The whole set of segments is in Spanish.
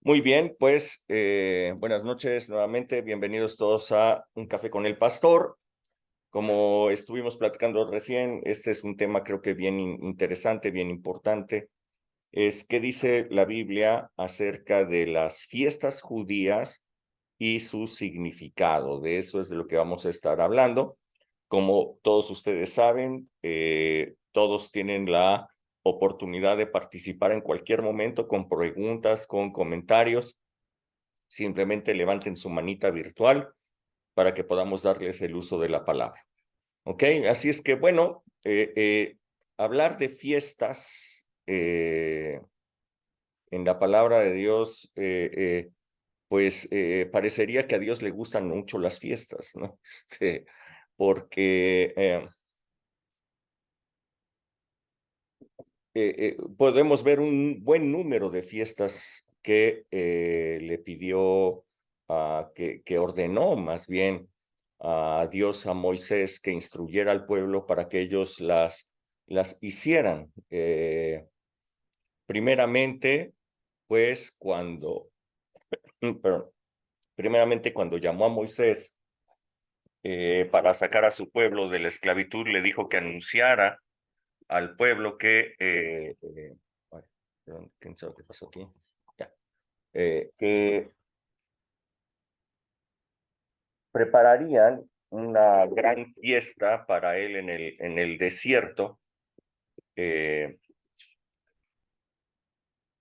Muy bien, pues buenas noches nuevamente, bienvenidos todos a Un Café con el Pastor. Como estuvimos platicando recién, este es un tema creo que bien interesante, bien importante. Es qué dice la Biblia acerca de las fiestas judías y su significado. De eso es de lo que vamos a estar hablando. Como todos ustedes saben, todos tienen la oportunidad de participar en cualquier momento con preguntas, con comentarios. Simplemente levanten su manita virtual para que podamos darles el uso de la palabra. ¿Ok? Así es que, bueno, hablar de fiestas en la palabra de Dios, pues parecería que a Dios le gustan mucho las fiestas, ¿no? Porque podemos ver un buen número de fiestas que le pidió, que ordenó más bien a Dios a Moisés que instruyera al pueblo para que ellos las hicieran. Primeramente, pues perdón, primeramente cuando llamó a Moisés para sacar a su pueblo de la esclavitud, le dijo que anunciara al pueblo que, ay, perdón, ¿quién sabe qué pasó aquí? Ya. Que prepararían una gran fiesta para él en el desierto. eh,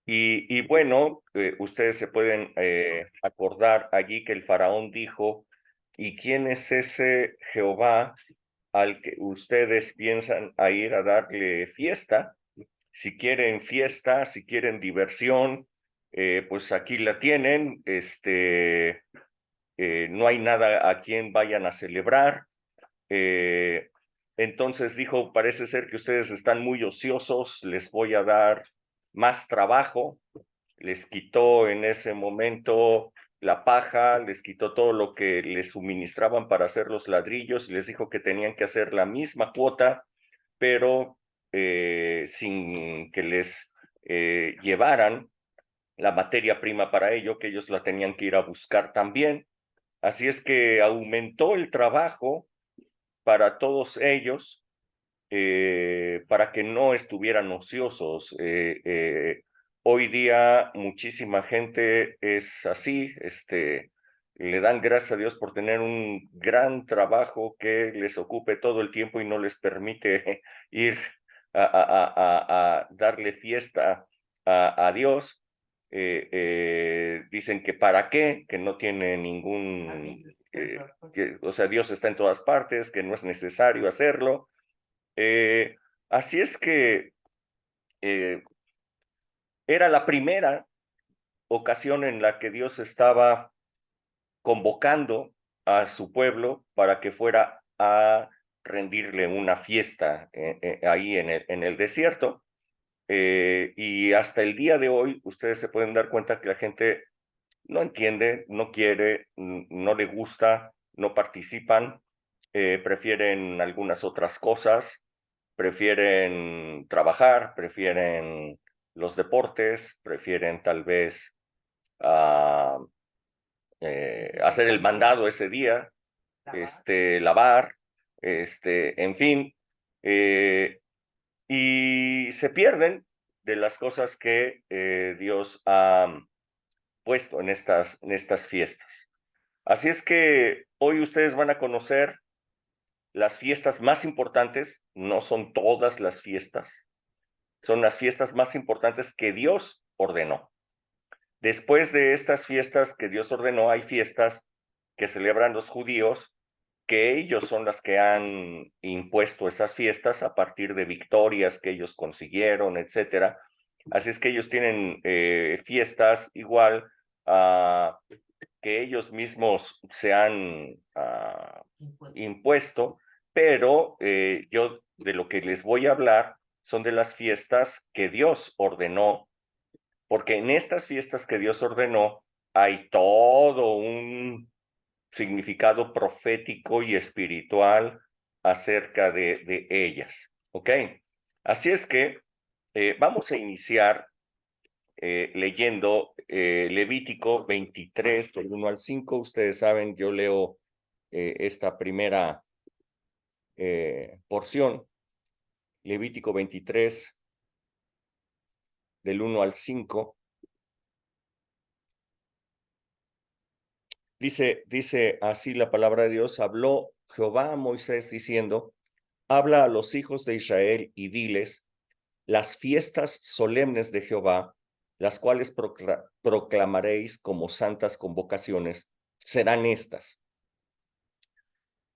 y bueno, ustedes se pueden acordar allí que el faraón dijo, ¿y quién es ese Jehová al que ustedes piensan a ir a darle fiesta? Si quieren fiesta, si quieren diversión, pues aquí la tienen. No hay nada a quien vayan a celebrar. Eh, entonces dijo, parece ser que ustedes están muy ociosos, les voy a dar más trabajo. Les quitó en ese momento la paja, les quitó todo lo que les suministraban para hacer los ladrillos y les dijo que tenían que hacer la misma cuota, pero sin que les llevaran la materia prima para ello, que ellos la tenían que ir a buscar también. Así es que aumentó el trabajo para todos ellos, para que no estuvieran ociosos. Hoy día muchísima gente es así, le dan gracias a Dios por tener un gran trabajo que les ocupe todo el tiempo y no les permite ir a darle fiesta a Dios. Dicen que para qué, que no tiene ningún, o sea, Dios está en todas partes, que no es necesario hacerlo. Eh, Así es que eh, era la primera ocasión en la que Dios estaba convocando a su pueblo para que fuera a rendirle una fiesta ahí en el desierto. Y hasta el día de hoy, ustedes se pueden dar cuenta que la gente no entiende, no quiere, no le gusta, no participan, prefieren algunas otras cosas, prefieren trabajar, prefieren los deportes, prefieren tal vez ah, hacer el mandado ese día, lavar, en fin, eh, y se pierden de las cosas que Dios ha puesto en estas fiestas. Así es que hoy ustedes van a conocer las fiestas más importantes, no son todas las fiestas, son las fiestas más importantes que Dios ordenó. Después de estas fiestas que Dios ordenó, hay fiestas que celebran los judíos, que ellos son las que han impuesto esas fiestas a partir de victorias que ellos consiguieron, etcétera. Así es que ellos tienen fiestas igual que ellos mismos se han impuesto, pero yo de lo que les voy a hablar son de las fiestas que Dios ordenó, porque en estas fiestas que Dios ordenó hay todo un significado profético y espiritual acerca de ellas. ¿Ok? Así es que vamos a iniciar leyendo Levítico 23, del 1 al 5. Ustedes saben, yo leo esta primera porción, Levítico 23, del 1 al 5. Dice así la palabra de Dios: habló Jehová a Moisés diciendo, habla a los hijos de Israel y diles, las fiestas solemnes de Jehová, las cuales proclamaréis como santas convocaciones, serán estas.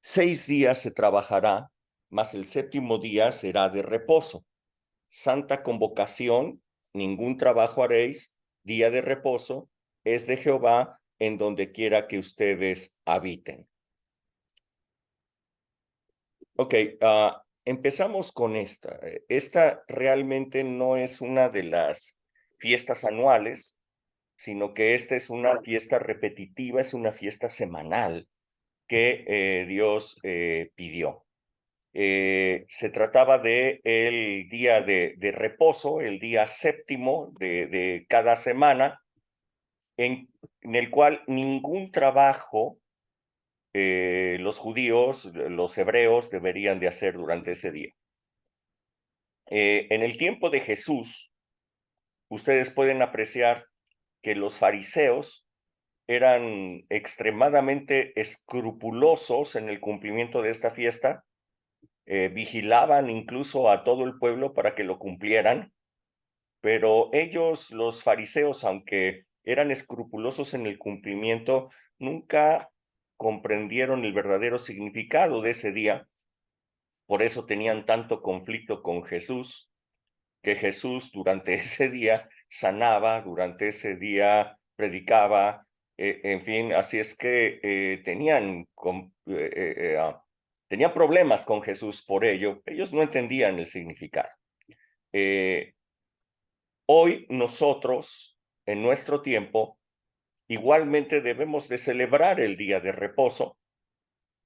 6 días se trabajará, mas el séptimo día será de reposo. Santa convocación, ningún trabajo haréis, día de reposo, es de Jehová en donde quiera que ustedes habiten. Ok, empezamos con esta. Esta realmente no es una de las fiestas anuales, sino que esta es una fiesta repetitiva, es una fiesta semanal que Dios pidió. Se trataba de el día de reposo, el día séptimo de cada semana, en el cual ningún trabajo los judíos, los hebreos, deberían de hacer durante ese día. En el tiempo de Jesús, ustedes pueden apreciar que los fariseos eran extremadamente escrupulosos en el cumplimiento de esta fiesta, vigilaban incluso a todo el pueblo para que lo cumplieran, pero ellos, los fariseos, aunque eran escrupulosos en el cumplimiento, nunca comprendieron el verdadero significado de ese día. Por eso tenían tanto conflicto con Jesús, que Jesús durante ese día sanaba, durante ese día predicaba, en fin, así es que tenían problemas con Jesús por ello. Ellos no entendían el significado. Hoy nosotros, en nuestro tiempo, igualmente debemos de celebrar el día de reposo,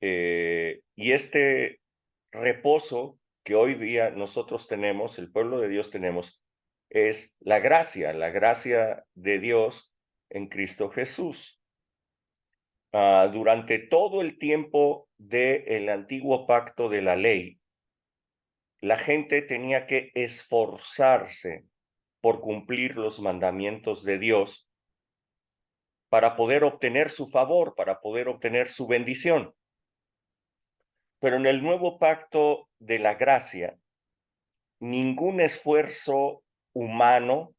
y este reposo que hoy día nosotros tenemos, el pueblo de Dios tenemos, es la gracia de Dios en Cristo Jesús. Durante todo el tiempo del antiguo pacto de la ley, la gente tenía que esforzarse por cumplir los mandamientos de Dios para poder obtener su favor, para poder obtener su bendición. Pero en el nuevo pacto de la gracia, ningún esfuerzo humano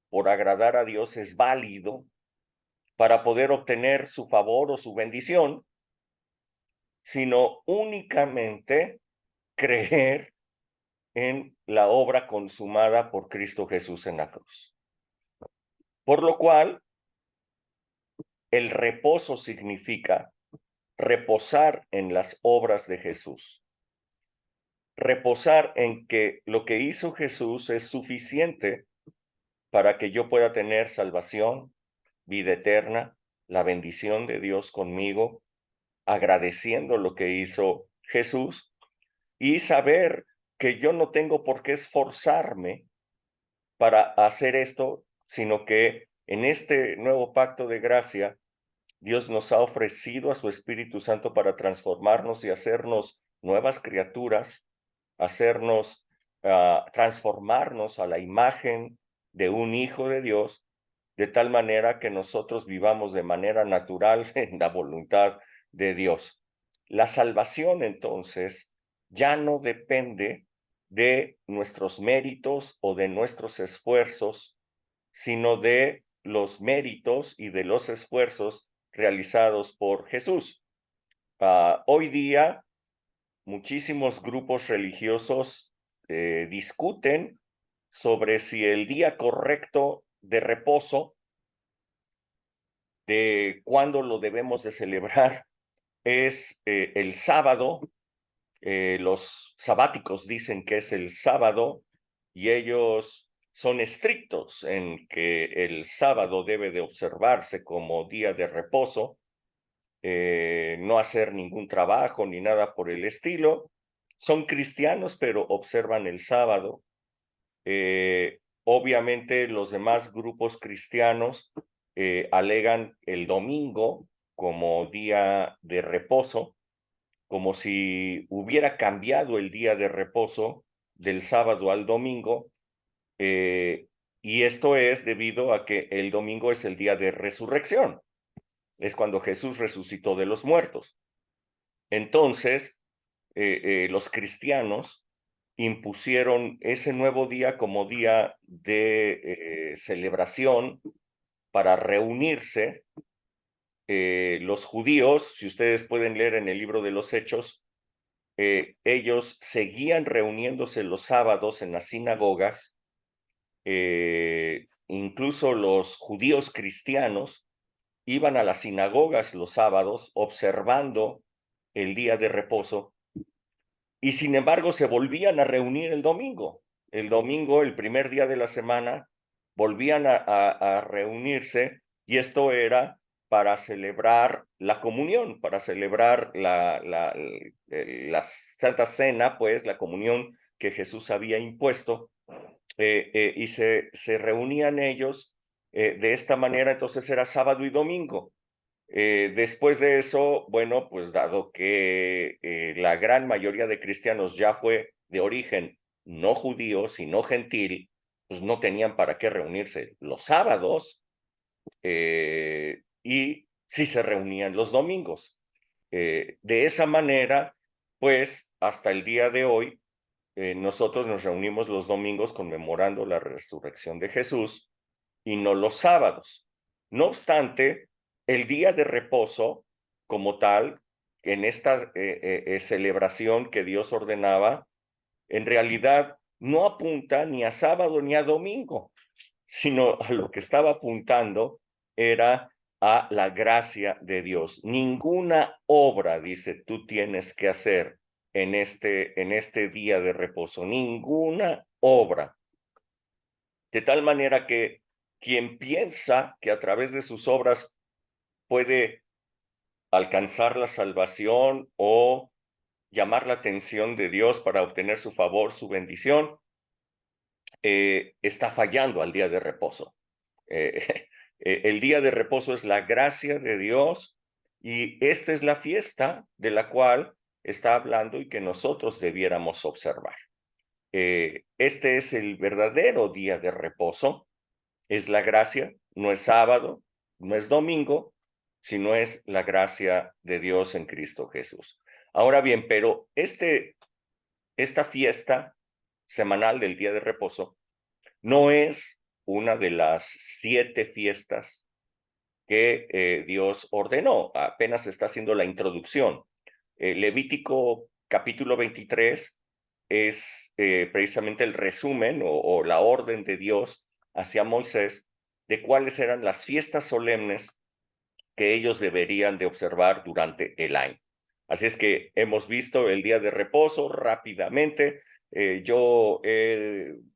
por agradar a Dios es válido para poder obtener su favor o su bendición, sino únicamente creer en la obra consumada por Cristo Jesús en la cruz. Por lo cual, el reposo significa reposar en las obras de Jesús. Reposar en que lo que hizo Jesús es suficiente para que yo pueda tener salvación, vida eterna, la bendición de Dios conmigo, agradeciendo lo que hizo Jesús y saber que yo no tengo por qué esforzarme para hacer esto, sino que en este nuevo pacto de gracia, Dios nos ha ofrecido a su Espíritu Santo para transformarnos y hacernos nuevas criaturas, hacernos, transformarnos a la imagen de un hijo de Dios, de tal manera que nosotros vivamos de manera natural en la voluntad de Dios. La salvación, entonces, ya no depende de nuestros méritos o de nuestros esfuerzos, sino de los méritos y de los esfuerzos realizados por Jesús. Hoy día, muchísimos grupos religiosos discuten sobre si el día correcto de reposo, de cuándo lo debemos de celebrar, es el sábado. Los sabáticos dicen que es el sábado y ellos son estrictos en que el sábado debe de observarse como día de reposo, no hacer ningún trabajo ni nada por el estilo. Son cristianos, pero observan el sábado. Obviamente los demás grupos cristianos alegan el domingo como día de reposo, como si hubiera cambiado el día de reposo del sábado al domingo, y esto es debido a que el domingo es el día de resurrección, es cuando Jesús resucitó de los muertos. Entonces, los cristianos impusieron ese nuevo día como día de celebración para reunirse. Los judíos, si ustedes pueden leer en el libro de los Hechos, ellos seguían reuniéndose los sábados en las sinagogas. Incluso los judíos cristianos iban a las sinagogas los sábados observando el día de reposo, y sin embargo se volvían a reunir el domingo. El domingo, el primer día de la semana, volvían a reunirse, y esto era para celebrar la comunión, para celebrar la Santa Cena, pues la comunión que Jesús había impuesto, y se reunían ellos de esta manera. Entonces era sábado y domingo. Después de eso, bueno, pues dado que la gran mayoría de cristianos ya fue de origen no judío, sino gentil, pues no tenían para qué reunirse los sábados, y sí se reunían los domingos. De esa manera, pues hasta el día de hoy, nosotros nos reunimos los domingos conmemorando la resurrección de Jesús y no los sábados. No obstante, el día de reposo como tal, en esta celebración que Dios ordenaba, en realidad no apunta ni a sábado ni a domingo, sino a lo que estaba apuntando era a la gracia de Dios. Ninguna obra, dice, tú tienes que hacer en este día de reposo, ninguna obra. De tal manera que quien piensa que a través de sus obras puede alcanzar la salvación o llamar la atención de Dios para obtener su favor, su bendición, está fallando al día de reposo. El día de reposo es la gracia de Dios, y esta es la fiesta de la cual está hablando y que nosotros debiéramos observar. Este es el verdadero día de reposo, es la gracia, no es sábado, no es domingo, sino es la gracia de Dios en Cristo Jesús. Ahora bien, pero esta fiesta semanal del día de reposo no es una de las 7 fiestas que Dios ordenó. Apenas está haciendo la introducción. Levítico capítulo 23 es precisamente el resumen o la orden de Dios hacia Moisés de cuáles eran las fiestas solemnes que ellos deberían de observar durante el año. Así es que hemos visto el día de reposo rápidamente. Yo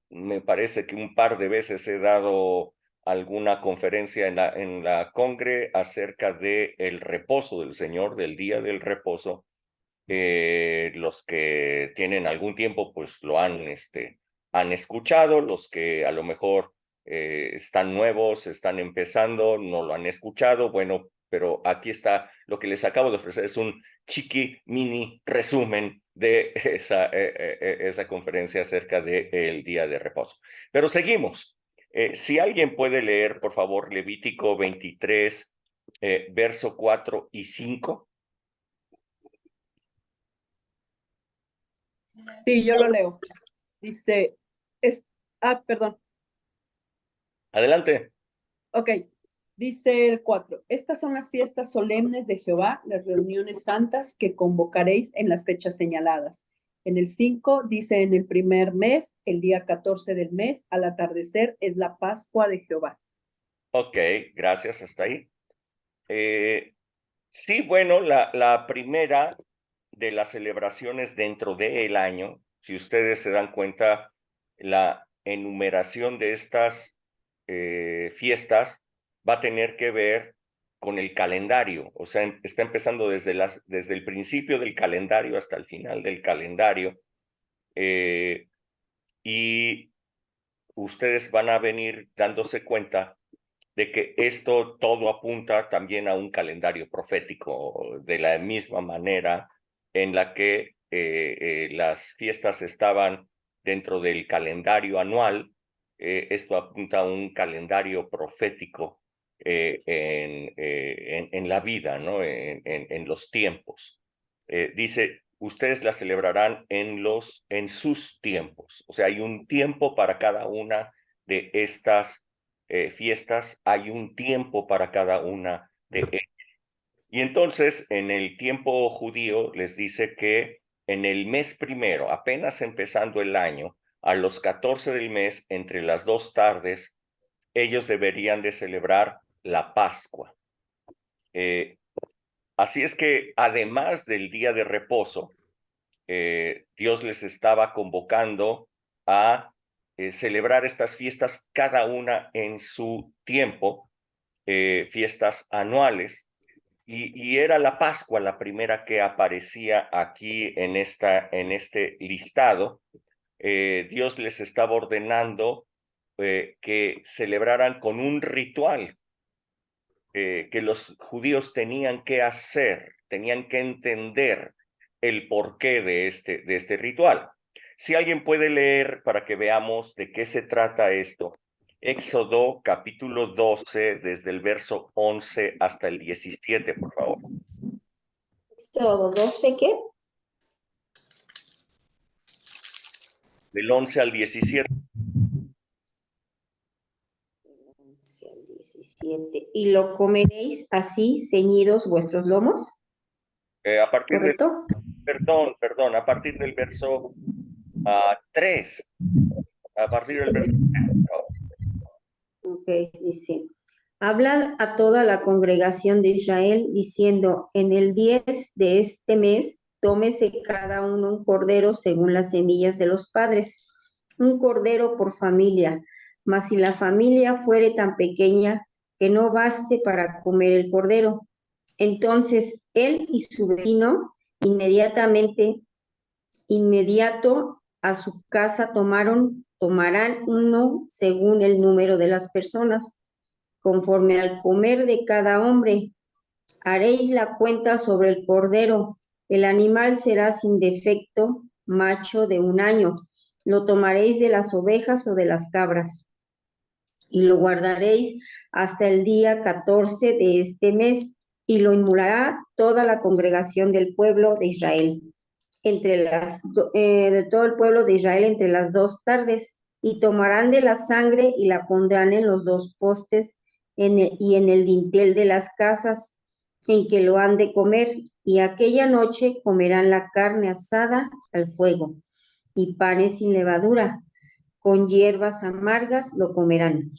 me parece que un par de veces he dado alguna conferencia en la Congre acerca del reposo del Señor, del día del reposo. Los que tienen algún tiempo, pues lo han escuchado. Los que a lo mejor están nuevos, están empezando, no lo han escuchado. Bueno, pero aquí está lo que les acabo de ofrecer, es un chiqui mini resumen de esa conferencia acerca del día de reposo. Pero seguimos. Si alguien puede leer, por favor, Levítico 23, verso 4 y 5. Sí, yo lo leo. Dice, perdón. Adelante. Ok, dice el 4. Estas son las fiestas solemnes de Jehová, las reuniones santas que convocaréis en las fechas señaladas. En el 5 dice, en el primer mes, el día 14 del mes, al atardecer, es la Pascua de Jehová. Ok, gracias, hasta ahí. Sí, bueno, la primera de las celebraciones dentro del año, si ustedes se dan cuenta, la enumeración de estas fiestas va a tener que ver con el calendario. O sea, está empezando desde el principio del calendario hasta el final del calendario. Y ustedes van a venir dándose cuenta de que esto todo apunta también a un calendario profético, de la misma manera en la que las fiestas estaban dentro del calendario anual. Esto apunta a un calendario profético en la vida, ¿no? En los tiempos. Dice, ustedes la celebrarán en sus tiempos. O sea, hay un tiempo para cada una de estas fiestas, hay un tiempo para cada una de ellas. Y entonces, en el tiempo judío, les dice que en el mes primero, apenas empezando el año, a los 14 del mes, entre las 2 tardes, ellos deberían de celebrar la Pascua. Así es que, además del día de reposo, Dios les estaba convocando a celebrar estas fiestas, cada una en su tiempo, fiestas anuales, y era la Pascua la primera que aparecía aquí en este listado. Dios les estaba ordenando que celebraran con un ritual que los judíos tenían que hacer, tenían que entender el porqué de este ritual. Si alguien puede leer para que veamos de qué se trata esto. Éxodo capítulo 12, desde el verso 11 hasta el 17, por favor. Éxodo 12, ¿qué? Del 11 al 17. 11 al 17. ¿Y lo comeréis así, ceñidos vuestros lomos? A partir del, ¿Correcto? perdón, a partir del verso 3. A partir del verso 3. Ok, dice. Hablan a toda la congregación de Israel, diciendo, en el 10 de este mes, tómese cada uno un cordero según las semillas de los padres, un cordero por familia. Mas si la familia fuere tan pequeña que no baste para comer el cordero, entonces él y su vecino inmediato a su casa tomarán uno según el número de las personas, conforme al comer de cada hombre. Haréis la cuenta sobre el cordero. El animal será sin defecto, macho de 1 año. Lo tomaréis de las ovejas o de las cabras, y lo guardaréis hasta el día 14 de este mes, y lo inmolará toda la congregación del pueblo de Israel, de todo el pueblo de Israel entre las 2 tardes, y tomarán de la sangre y la pondrán en los 2 postes y en el dintel de las casas en que lo han de comer, y aquella noche comerán la carne asada al fuego y panes sin levadura, con hierbas amargas lo comerán.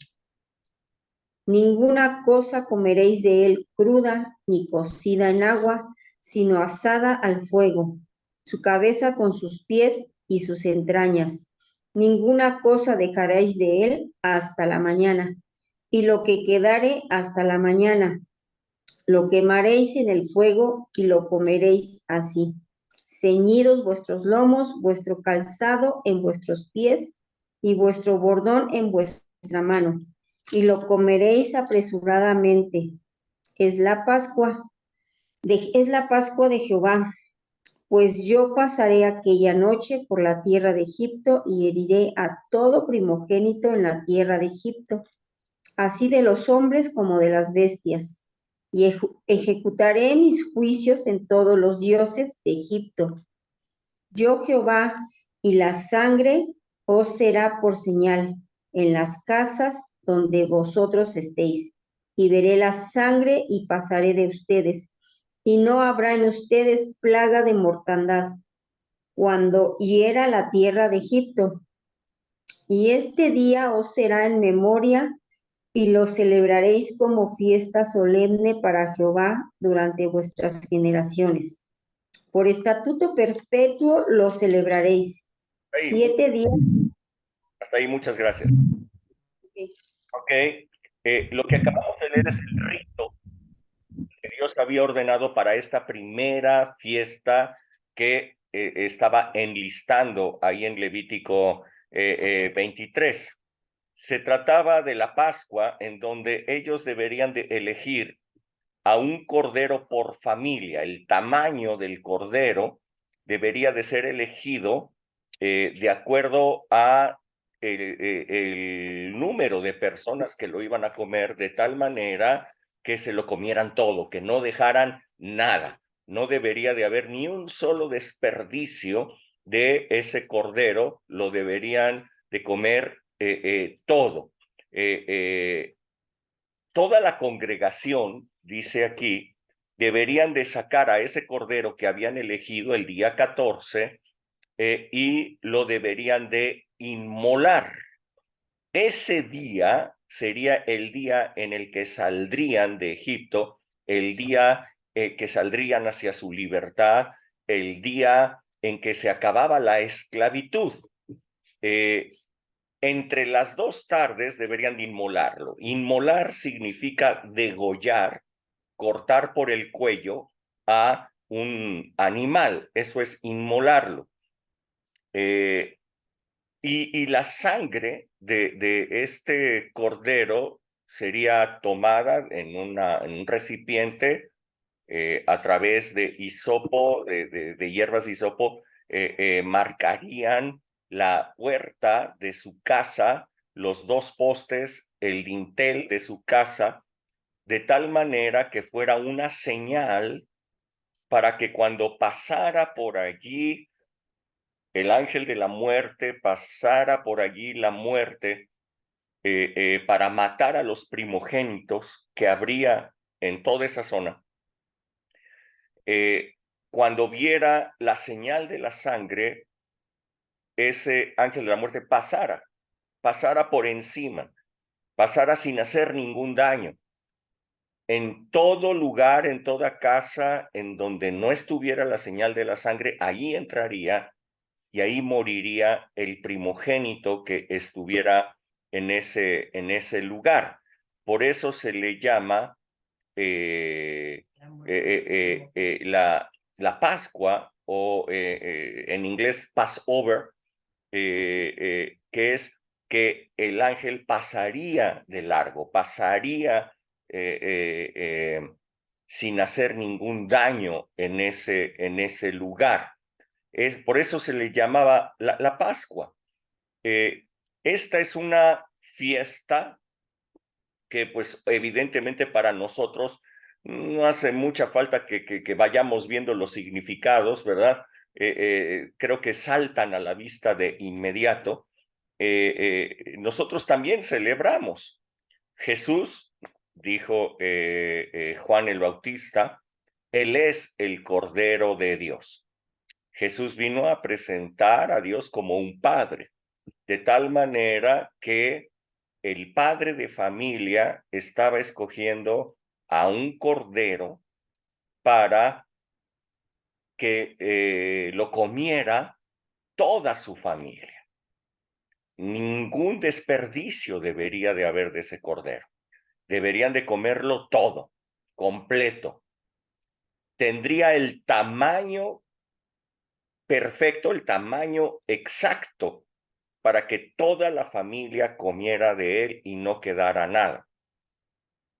Ninguna cosa comeréis de él cruda ni cocida en agua, sino asada al fuego, su cabeza con sus pies y sus entrañas. Ninguna cosa dejaréis de él hasta la mañana, y lo que quedare hasta la mañana, lo quemaréis en el fuego y lo comeréis así. Ceñidos vuestros lomos, vuestro calzado en vuestros pies y vuestro bordón en vuestra mano, y lo comeréis apresuradamente. Es la Pascua de Jehová, pues yo pasaré aquella noche por la tierra de Egipto y heriré a todo primogénito en la tierra de Egipto, así de los hombres como de las bestias, y ejecutaré mis juicios en todos los dioses de Egipto. Yo Jehová, y la sangre os será por señal en las casas donde vosotros estéis, y veré la sangre y pasaré de ustedes, y no habrá en ustedes plaga de mortandad, cuando hiera la tierra de Egipto. Y este día os será en memoria, y lo celebraréis como fiesta solemne para Jehová durante vuestras generaciones. Por estatuto perpetuo lo celebraréis. Ahí, 7 días. hasta ahí, muchas gracias. Ok, lo que acabamos de leer es el rito que Dios había ordenado para esta primera fiesta que estaba enlistando ahí en Levítico 23. Se trataba de la Pascua, en donde ellos deberían de elegir a un cordero por familia. El tamaño del cordero debería de ser elegido de acuerdo a el número de personas que lo iban a comer, de tal manera que se lo comieran todo, que no dejaran nada. No debería de haber ni un solo desperdicio de ese cordero, lo deberían de comer todo. Toda la congregación, dice aquí, deberían de sacar a ese cordero que habían elegido el día 14 y lo deberían de inmolar. Ese día sería el día en el que saldrían de Egipto, el día que saldrían hacia su libertad, el día en que se acababa la esclavitud. Entre las 2 tardes deberían de inmolarlo. Inmolar significa degollar, cortar por el cuello a un animal. Eso es inmolarlo. Y la sangre de este cordero sería tomada en un recipiente a través de hisopo, de hierbas de hisopo, marcarían la puerta de su casa, los 2 postes, el dintel de su casa, de tal manera que fuera una señal para que cuando pasara por allí el ángel de la muerte, pasara por allí la muerte para matar a los primogénitos que habría en toda esa zona. Cuando viera la señal de la sangre, ese ángel de la muerte pasara por encima, pasara sin hacer ningún daño. En todo lugar, en toda casa en donde no estuviera la señal de la sangre, ahí entraría y ahí moriría el primogénito que estuviera en ese lugar. Por eso se le llama la Pascua, o en inglés Passover, que es que el ángel pasaría de largo, pasaría sin hacer ningún daño en ese lugar. Por eso se le llamaba la Pascua. Esta es una fiesta que pues evidentemente para nosotros no hace mucha falta que vayamos viendo los significados, ¿verdad? Creo que saltan a la vista de inmediato. Nosotros también celebramos. Jesús, dijo Juan el Bautista, Él es el Cordero de Dios. Jesús vino a presentar a Dios como un padre, de tal manera que el padre de familia estaba escogiendo a un cordero para que lo comiera toda su familia. Ningún desperdicio debería de haber de ese cordero. Deberían de comerlo todo, completo. Tendría el tamaño perfecto, el tamaño exacto para que toda la familia comiera de él y no quedara nada.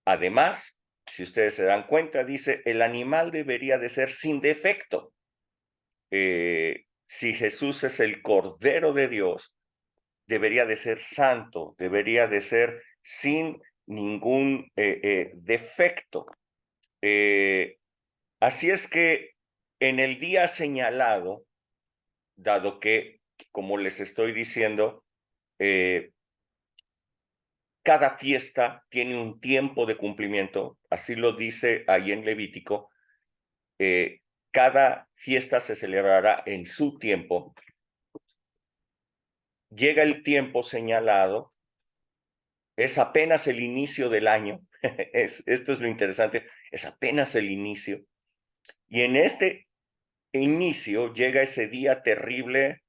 Además, si ustedes se dan cuenta, dice, el animal debería de ser sin defecto. Si Jesús es el Cordero de Dios, debería de ser santo, debería de ser sin ningún defecto. Así es que en el día señalado, dado que, como les estoy diciendo, cada fiesta tiene un tiempo de cumplimiento, así lo dice ahí en Levítico, cada fiesta se celebrará en su tiempo. Llega el tiempo señalado, es apenas el inicio del año, esto es lo interesante, es apenas el inicio, y en este inicio llega ese día terrible,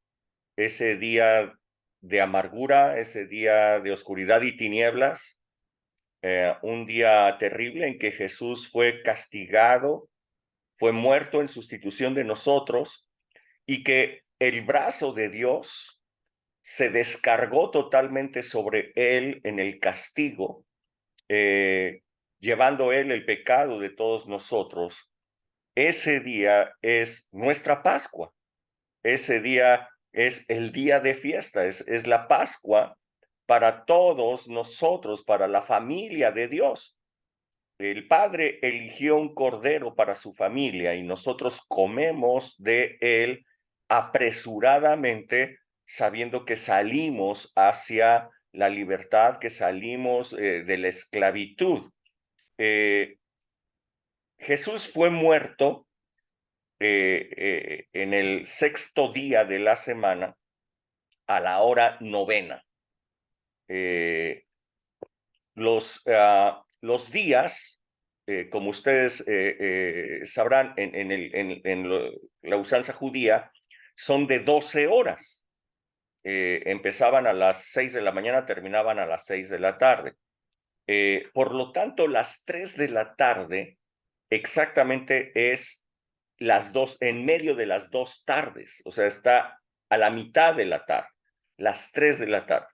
ese día de amargura, ese día de oscuridad y tinieblas, un día terrible en que Jesús fue castigado, fue muerto en sustitución de nosotros, y que el brazo de Dios se descargó totalmente sobre él en el castigo, llevando él el pecado de todos nosotros, ese día es nuestra Pascua. Ese día es el día de fiesta, es la Pascua para todos nosotros, para la familia de Dios. El Padre eligió un cordero para su familia y nosotros comemos de él apresuradamente, sabiendo que salimos hacia la libertad, que salimos de la esclavitud. Jesús fue muerto en el sexto día de la semana a la hora novena. Los días, como ustedes sabrán, en la usanza judía, son de 12 horas. Empezaban a las 6 de la mañana, terminaban a las 6 de la tarde. Por lo tanto, las 3 de la tarde exactamente es las dos, en medio de las 2 tardes, o sea, está a la mitad de la tarde, las 3 de la tarde.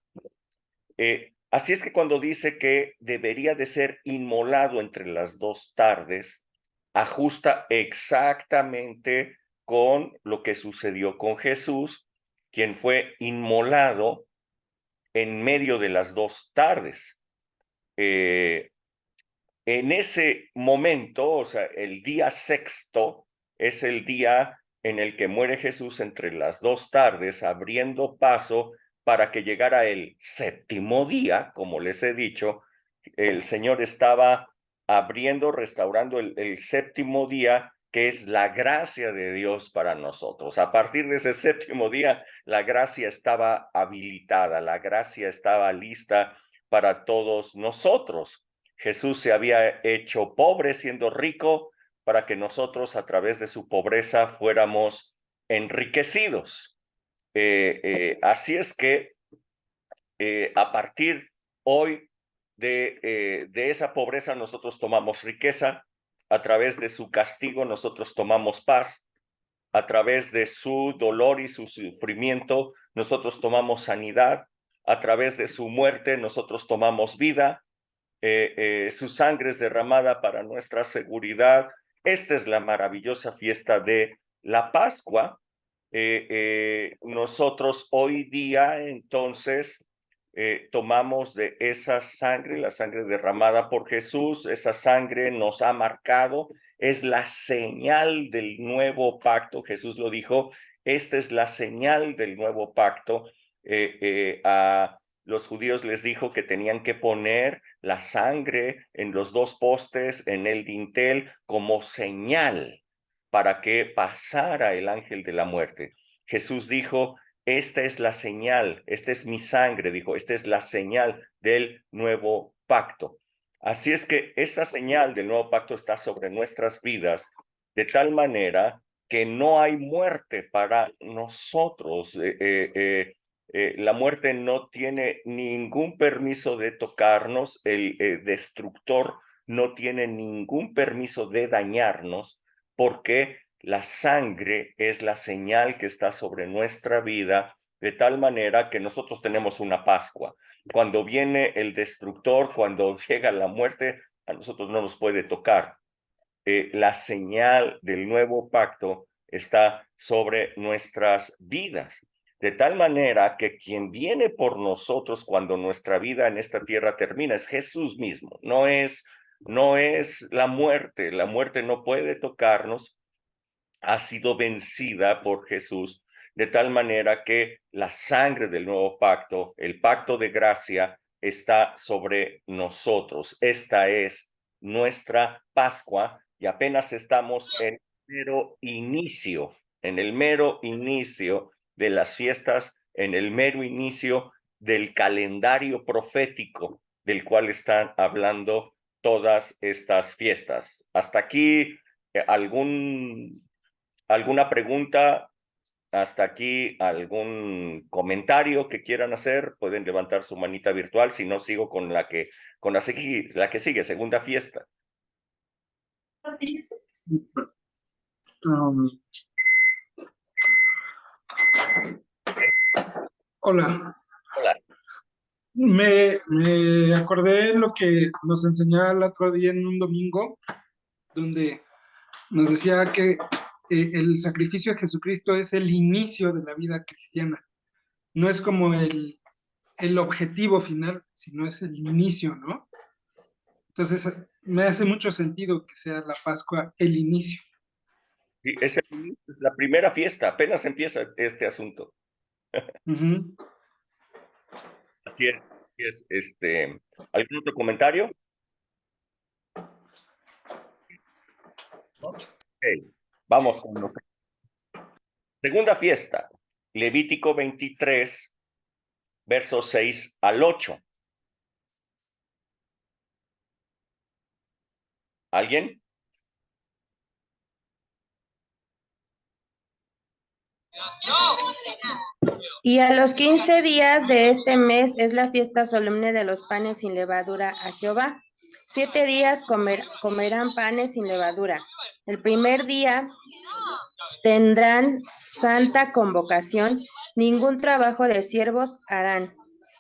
Así es que cuando dice que debería de ser inmolado entre las 2 tardes, ajusta exactamente con lo que sucedió con Jesús, quien fue inmolado en medio de las 2 tardes. En ese momento, o sea, el día sexto es el día en el que muere Jesús entre las 2 tardes, abriendo paso para que llegara el séptimo día, como les he dicho. El Señor estaba abriendo, restaurando el séptimo día, que es la gracia de Dios para nosotros. A partir de ese séptimo día, la gracia estaba habilitada, la gracia estaba lista para todos nosotros. Jesús se había hecho pobre siendo rico para que nosotros a través de su pobreza fuéramos enriquecidos. Así es que a partir hoy de esa pobreza nosotros tomamos riqueza, a través de su castigo nosotros tomamos paz, a través de su dolor y su sufrimiento nosotros tomamos sanidad, a través de su muerte nosotros tomamos vida. Su sangre es derramada para nuestra seguridad. Esta es la maravillosa fiesta de la Pascua. Nosotros hoy día entonces tomamos de esa sangre, la sangre derramada por Jesús. Esa sangre nos ha marcado, es la señal del nuevo pacto. Jesús lo dijo, esta es la señal del nuevo pacto. A los judíos les dijo que tenían que poner la sangre en los 2 postes, en el dintel, como señal para que pasara el ángel de la muerte. Jesús dijo, esta es la señal, esta es mi sangre, dijo, esta es la señal del nuevo pacto. Así es que esa señal del nuevo pacto está sobre nuestras vidas de tal manera que no hay muerte para nosotros. La muerte no tiene ningún permiso de tocarnos, el destructor no tiene ningún permiso de dañarnos, porque la sangre es la señal que está sobre nuestra vida, de tal manera que nosotros tenemos una Pascua. Cuando viene el destructor, cuando llega la muerte, a nosotros no nos puede tocar. La señal del nuevo pacto está sobre nuestras vidas. De tal manera que quien viene por nosotros cuando nuestra vida en esta tierra termina es Jesús mismo, no es la muerte no puede tocarnos, ha sido vencida por Jesús, de tal manera que la sangre del nuevo pacto, el pacto de gracia, está sobre nosotros. Esta es nuestra Pascua y apenas estamos en el mero inicio de las fiestas, en el mero inicio del calendario profético del cual están hablando todas estas fiestas. Hasta aquí, ¿alguna pregunta? Hasta aquí, ¿algún comentario que quieran hacer? Pueden levantar su manita virtual, si no sigo con la que sigue, segunda fiesta. Hola, Hola. me acordé de lo que nos enseñaba el otro día en un domingo, donde nos decía que el sacrificio de Jesucristo es el inicio de la vida cristiana. No es como el objetivo final, sino es el inicio, ¿no? Entonces, me hace mucho sentido que sea la Pascua el inicio. Sí, es la primera fiesta, apenas empieza este asunto. Ujú. Así es. ¿Algún otro comentario? ¿No? Ok, vamos con lo que... Segunda fiesta, Levítico 23, versos 6 al 8. ¿Alguien? Y a los 15 días de este mes es la fiesta solemne de los panes sin levadura a Jehová. 7 días comerán panes sin levadura. El primer día tendrán santa convocación, ningún trabajo de siervos harán.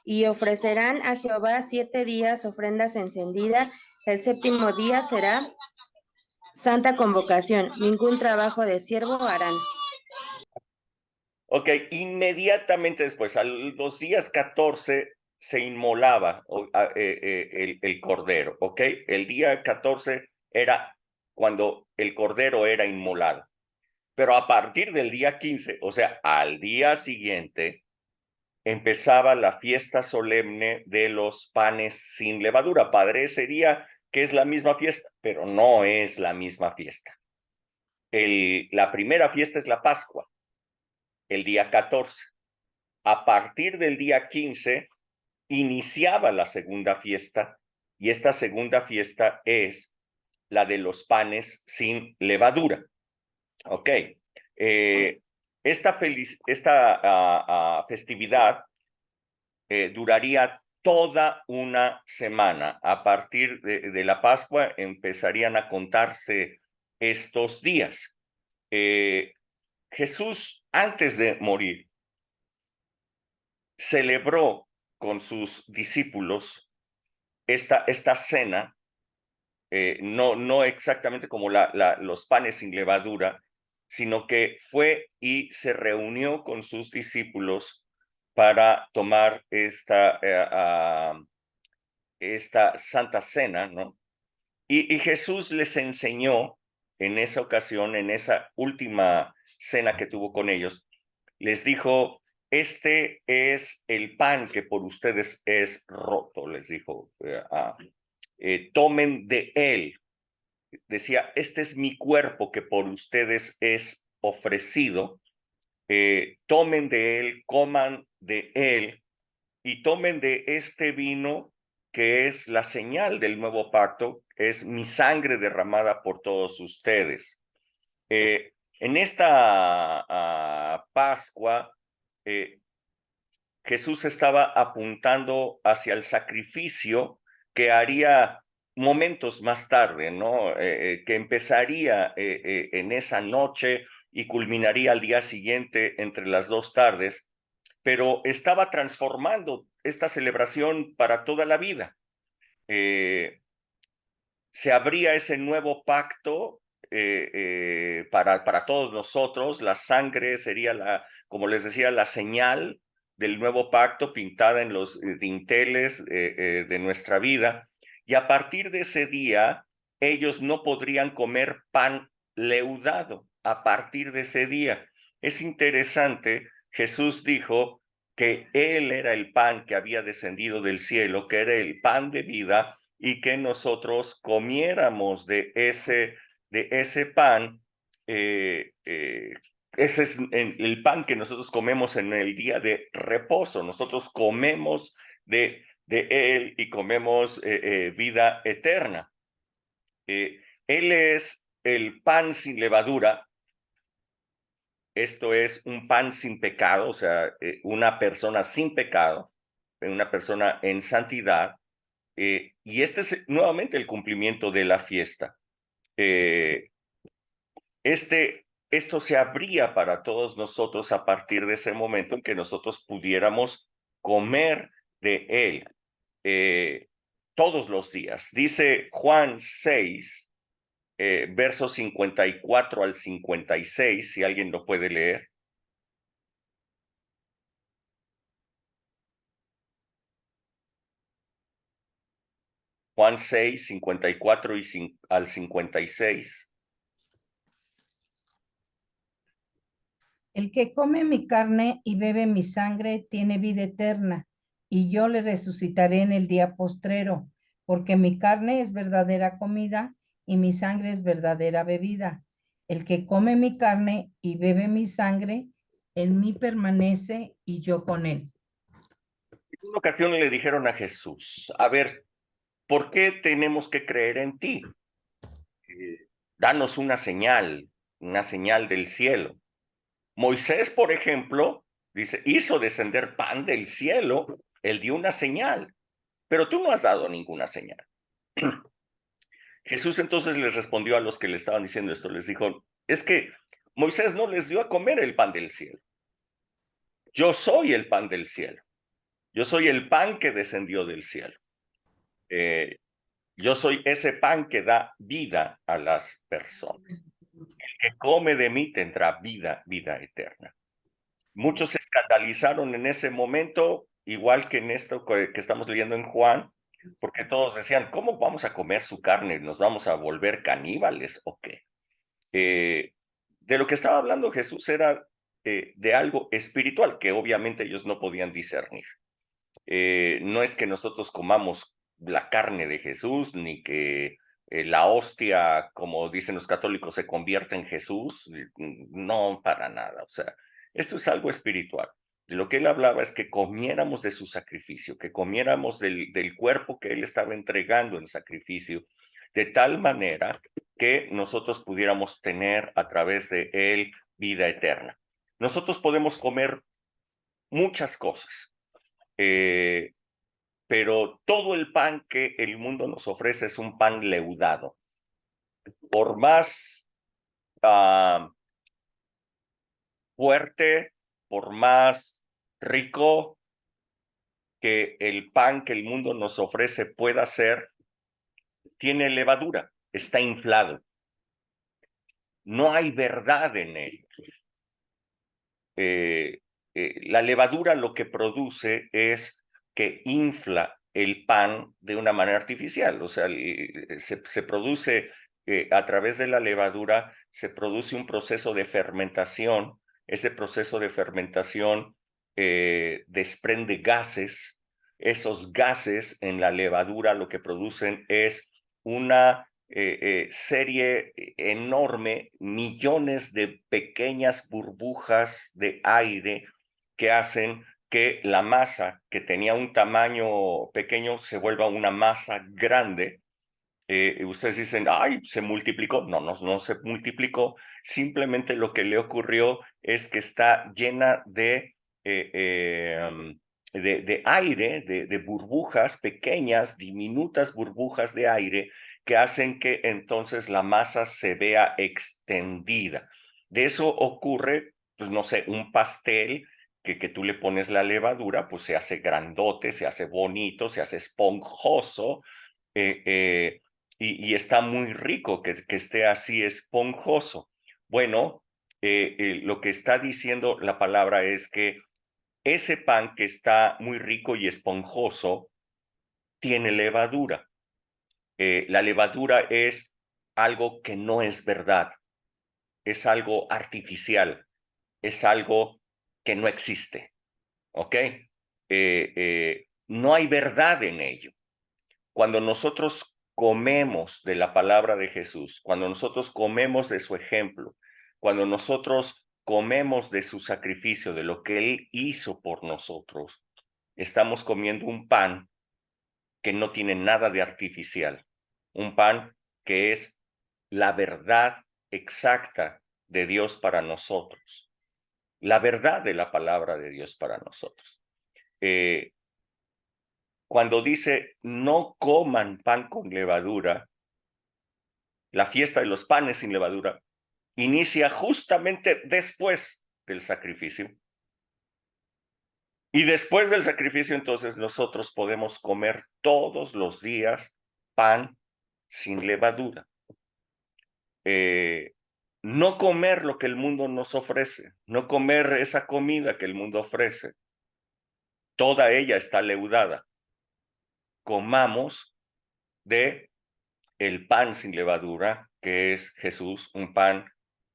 Y ofrecerán a Jehová 7 días ofrendas encendidas. El séptimo día será santa convocación, ningún trabajo de siervo harán. Ok, inmediatamente después, a los días 14, se inmolaba el cordero, ¿ok? El día 14 era cuando el cordero era inmolado. Pero a partir del día 15, o sea, al día siguiente, empezaba la fiesta solemne de los panes sin levadura. Parecería que es la misma fiesta, pero no es la misma fiesta. La primera fiesta es la Pascua, el día 14. A partir del día 15 iniciaba la segunda fiesta, y esta segunda fiesta es la de los panes sin levadura. Ok. Esta festividad duraría toda una semana. A partir de la Pascua empezarían a contarse estos días. Jesús, antes de morir, celebró con sus discípulos esta cena, no exactamente como los panes sin levadura, sino que fue y se reunió con sus discípulos para tomar esta santa cena, ¿no? Y Jesús les enseñó en esa ocasión, en esa última cena que tuvo con ellos, les dijo: este es el pan que por ustedes es roto, les dijo, tomen de él. Decía: este es mi cuerpo que por ustedes es ofrecido, tomen de él, coman de él, y tomen de este vino que es la señal del nuevo pacto, es mi sangre derramada por todos ustedes. En esta Pascua, Jesús estaba apuntando hacia el sacrificio que haría momentos más tarde, ¿no? Que empezaría en esa noche y culminaría al día siguiente entre las 2 tardes, pero estaba transformando esta celebración para toda la vida. Se abría ese nuevo pacto para todos nosotros. La sangre sería, como les decía, la señal del nuevo pacto pintada en los dinteles de nuestra vida. Y a partir de ese día, ellos no podrían comer pan leudado. A partir de ese día. Es interesante, Jesús dijo que Él era el pan que había descendido del cielo, que era el pan de vida, y que nosotros comiéramos de ese pan. Ese es el pan que nosotros comemos en el día de reposo. Nosotros comemos de él y comemos vida eterna. Él es el pan sin levadura. Esto es un pan sin pecado, o sea, una persona sin pecado, una persona en santidad. Y este es nuevamente el cumplimiento de la fiesta. Este esto se abría para todos nosotros a partir de ese momento en que nosotros pudiéramos comer de él todos los días. Dice Juan 6, versos 54 al 56, si alguien lo puede leer. Juan 6, 54 al 56. El que come mi carne y bebe mi sangre tiene vida eterna, y yo le resucitaré en el día postrero, porque mi carne es verdadera comida y mi sangre es verdadera bebida. El que come mi carne y bebe mi sangre, en mí permanece y yo con él. En una ocasión le dijeron a Jesús, a ver, ¿por qué tenemos que creer en ti? Danos una señal del cielo. Moisés, por ejemplo, dice, hizo descender pan del cielo, él dio una señal, pero tú no has dado ninguna señal. Jesús entonces les respondió a los que le estaban diciendo esto, les dijo, es que Moisés no les dio a comer el pan del cielo. Yo soy el pan del cielo. Yo soy el pan que descendió del cielo. Yo soy ese pan que da vida a las personas. El que come de mí tendrá vida eterna. Muchos se escandalizaron en ese momento, igual que en esto que estamos leyendo en Juan, porque todos decían, ¿cómo vamos a comer su carne? ¿Nos vamos a volver caníbales o qué? De lo que estaba hablando Jesús era de algo espiritual que obviamente ellos no podían discernir. No es que nosotros comamos la carne de Jesús, ni que la hostia, como dicen los católicos, se convierta en Jesús. No, para nada. O sea, esto es algo espiritual. De lo que él hablaba es que comiéramos de su sacrificio, que comiéramos del cuerpo que él estaba entregando en sacrificio, de tal manera que nosotros pudiéramos tener a través de él vida eterna. Nosotros podemos comer muchas cosas. Pero todo el pan que el mundo nos ofrece es un pan leudado. Por más fuerte, por más rico que el pan que el mundo nos ofrece pueda ser, tiene levadura, está inflado. No hay verdad en él. La levadura lo que produce es que infla el pan de una manera artificial, o sea, se produce a través de la levadura, se produce un proceso de fermentación, ese proceso de fermentación desprende gases, esos gases en la levadura lo que producen es una serie enorme, millones de pequeñas burbujas de aire que hacen que la masa que tenía un tamaño pequeño se vuelva una masa grande. Ustedes dicen, ay, se multiplicó. No, no se multiplicó. Simplemente lo que le ocurrió es que está llena de aire, de burbujas pequeñas, diminutas burbujas de aire que hacen que entonces la masa se vea extendida. De eso ocurre, pues no sé, un pastel que tú le pones la levadura, pues se hace grandote, se hace bonito, se hace esponjoso, y está muy rico que esté así esponjoso. Bueno, lo que está diciendo la palabra es que ese pan que está muy rico y esponjoso tiene levadura. La levadura es algo que no es verdad, es algo artificial, es algo que no existe, ¿ok? No hay verdad en ello. Cuando nosotros comemos de la palabra de Jesús, cuando nosotros comemos de su ejemplo, cuando nosotros comemos de su sacrificio, de lo que Él hizo por nosotros, estamos comiendo un pan que no tiene nada de artificial, un pan que es la verdad exacta de Dios para nosotros, la verdad de la palabra de Dios para nosotros. Cuando dice no coman pan con levadura, la fiesta de los panes sin levadura, inicia justamente después del sacrificio. Y después del sacrificio, entonces, nosotros podemos comer todos los días pan sin levadura. No comer lo que el mundo nos ofrece, no comer esa comida que el mundo ofrece. Toda ella está leudada. Comamos de el pan sin levadura, que es Jesús, un pan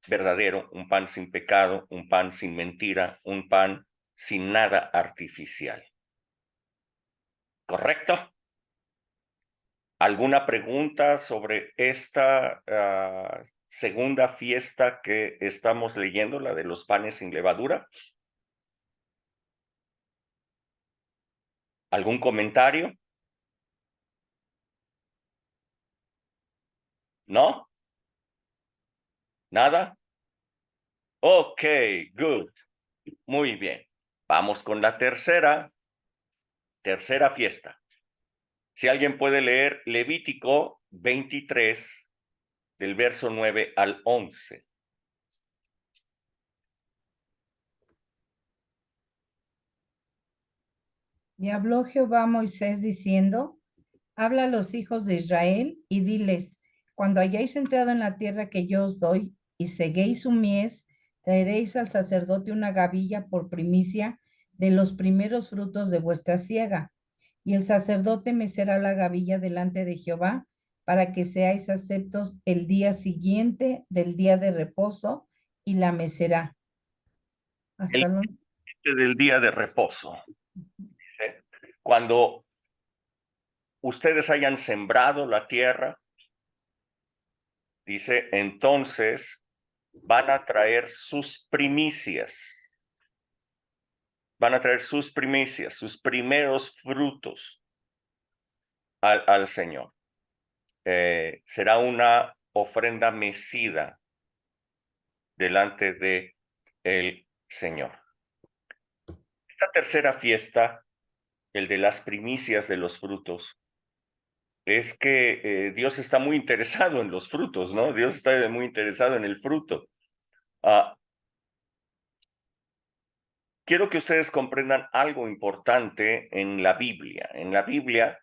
verdadero, un pan sin pecado, un pan sin mentira, un pan sin nada artificial. ¿Correcto? ¿Alguna pregunta sobre esta segunda fiesta que estamos leyendo, la de los panes sin levadura? ¿Algún comentario? ¿No? ¿Nada? Ok, good. Muy bien. Vamos con la tercera fiesta. Si alguien puede leer Levítico 23, del verso 9 al 11. Y habló Jehová a Moisés diciendo, habla a los hijos de Israel y diles, cuando hayáis entrado en la tierra que yo os doy y seguéis su mies, traeréis al sacerdote una gavilla por primicia de los primeros frutos de vuestra siega. Y el sacerdote mecerá la gavilla delante de Jehová para que seáis aceptos el día siguiente del día de reposo y la mecerá. Hasta El del día de reposo. Cuando ustedes hayan sembrado la tierra, dice, entonces van a traer sus primicias. Van a traer sus primicias, sus primeros frutos al Señor. Será una ofrenda mecida delante de el Señor. Esta tercera fiesta, el de las primicias de los frutos, es que Dios está muy interesado en los frutos, ¿no? Dios está muy interesado en el fruto. Quiero que ustedes comprendan algo importante en la Biblia. En la Biblia,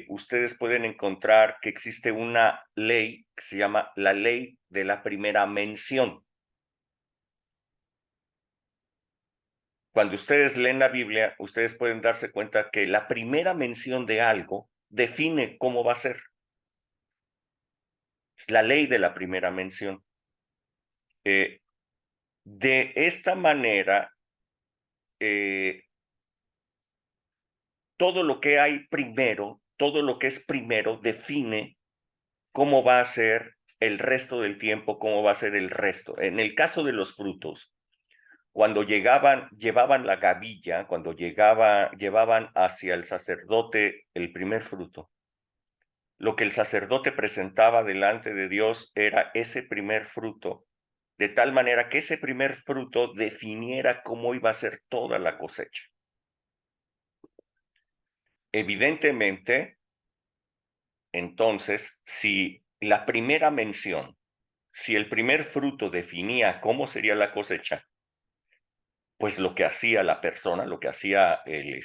ustedes pueden encontrar que existe una ley que se llama la ley de la primera mención. Cuando ustedes leen la Biblia, ustedes pueden darse cuenta que la primera mención de algo define cómo va a ser. Es la ley de la primera mención. De esta manera, todo lo que hay primero, todo lo que es primero, define cómo va a ser el resto del tiempo, cómo va a ser el resto. En el caso de los frutos, cuando llevaban la gavilla, cuando llevaban hacia el sacerdote el primer fruto, lo que el sacerdote presentaba delante de Dios era ese primer fruto, de tal manera que ese primer fruto definiera cómo iba a ser toda la cosecha. Evidentemente, entonces, si la primera mención, si el primer fruto definía cómo sería la cosecha, pues lo que hacía la persona, lo que hacía el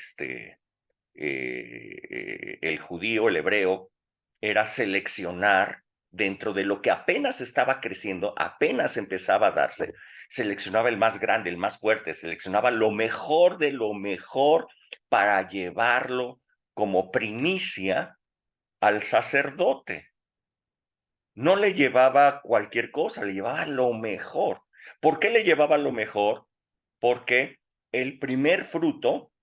judío, el hebreo, era seleccionar dentro de lo que apenas estaba creciendo, apenas empezaba a darse, seleccionaba el más grande, el más fuerte, seleccionaba lo mejor de lo mejor para llevarlo como primicia al sacerdote. No le llevaba cualquier cosa, le llevaba lo mejor. ¿Por qué le llevaba lo mejor? Porque el primer fruto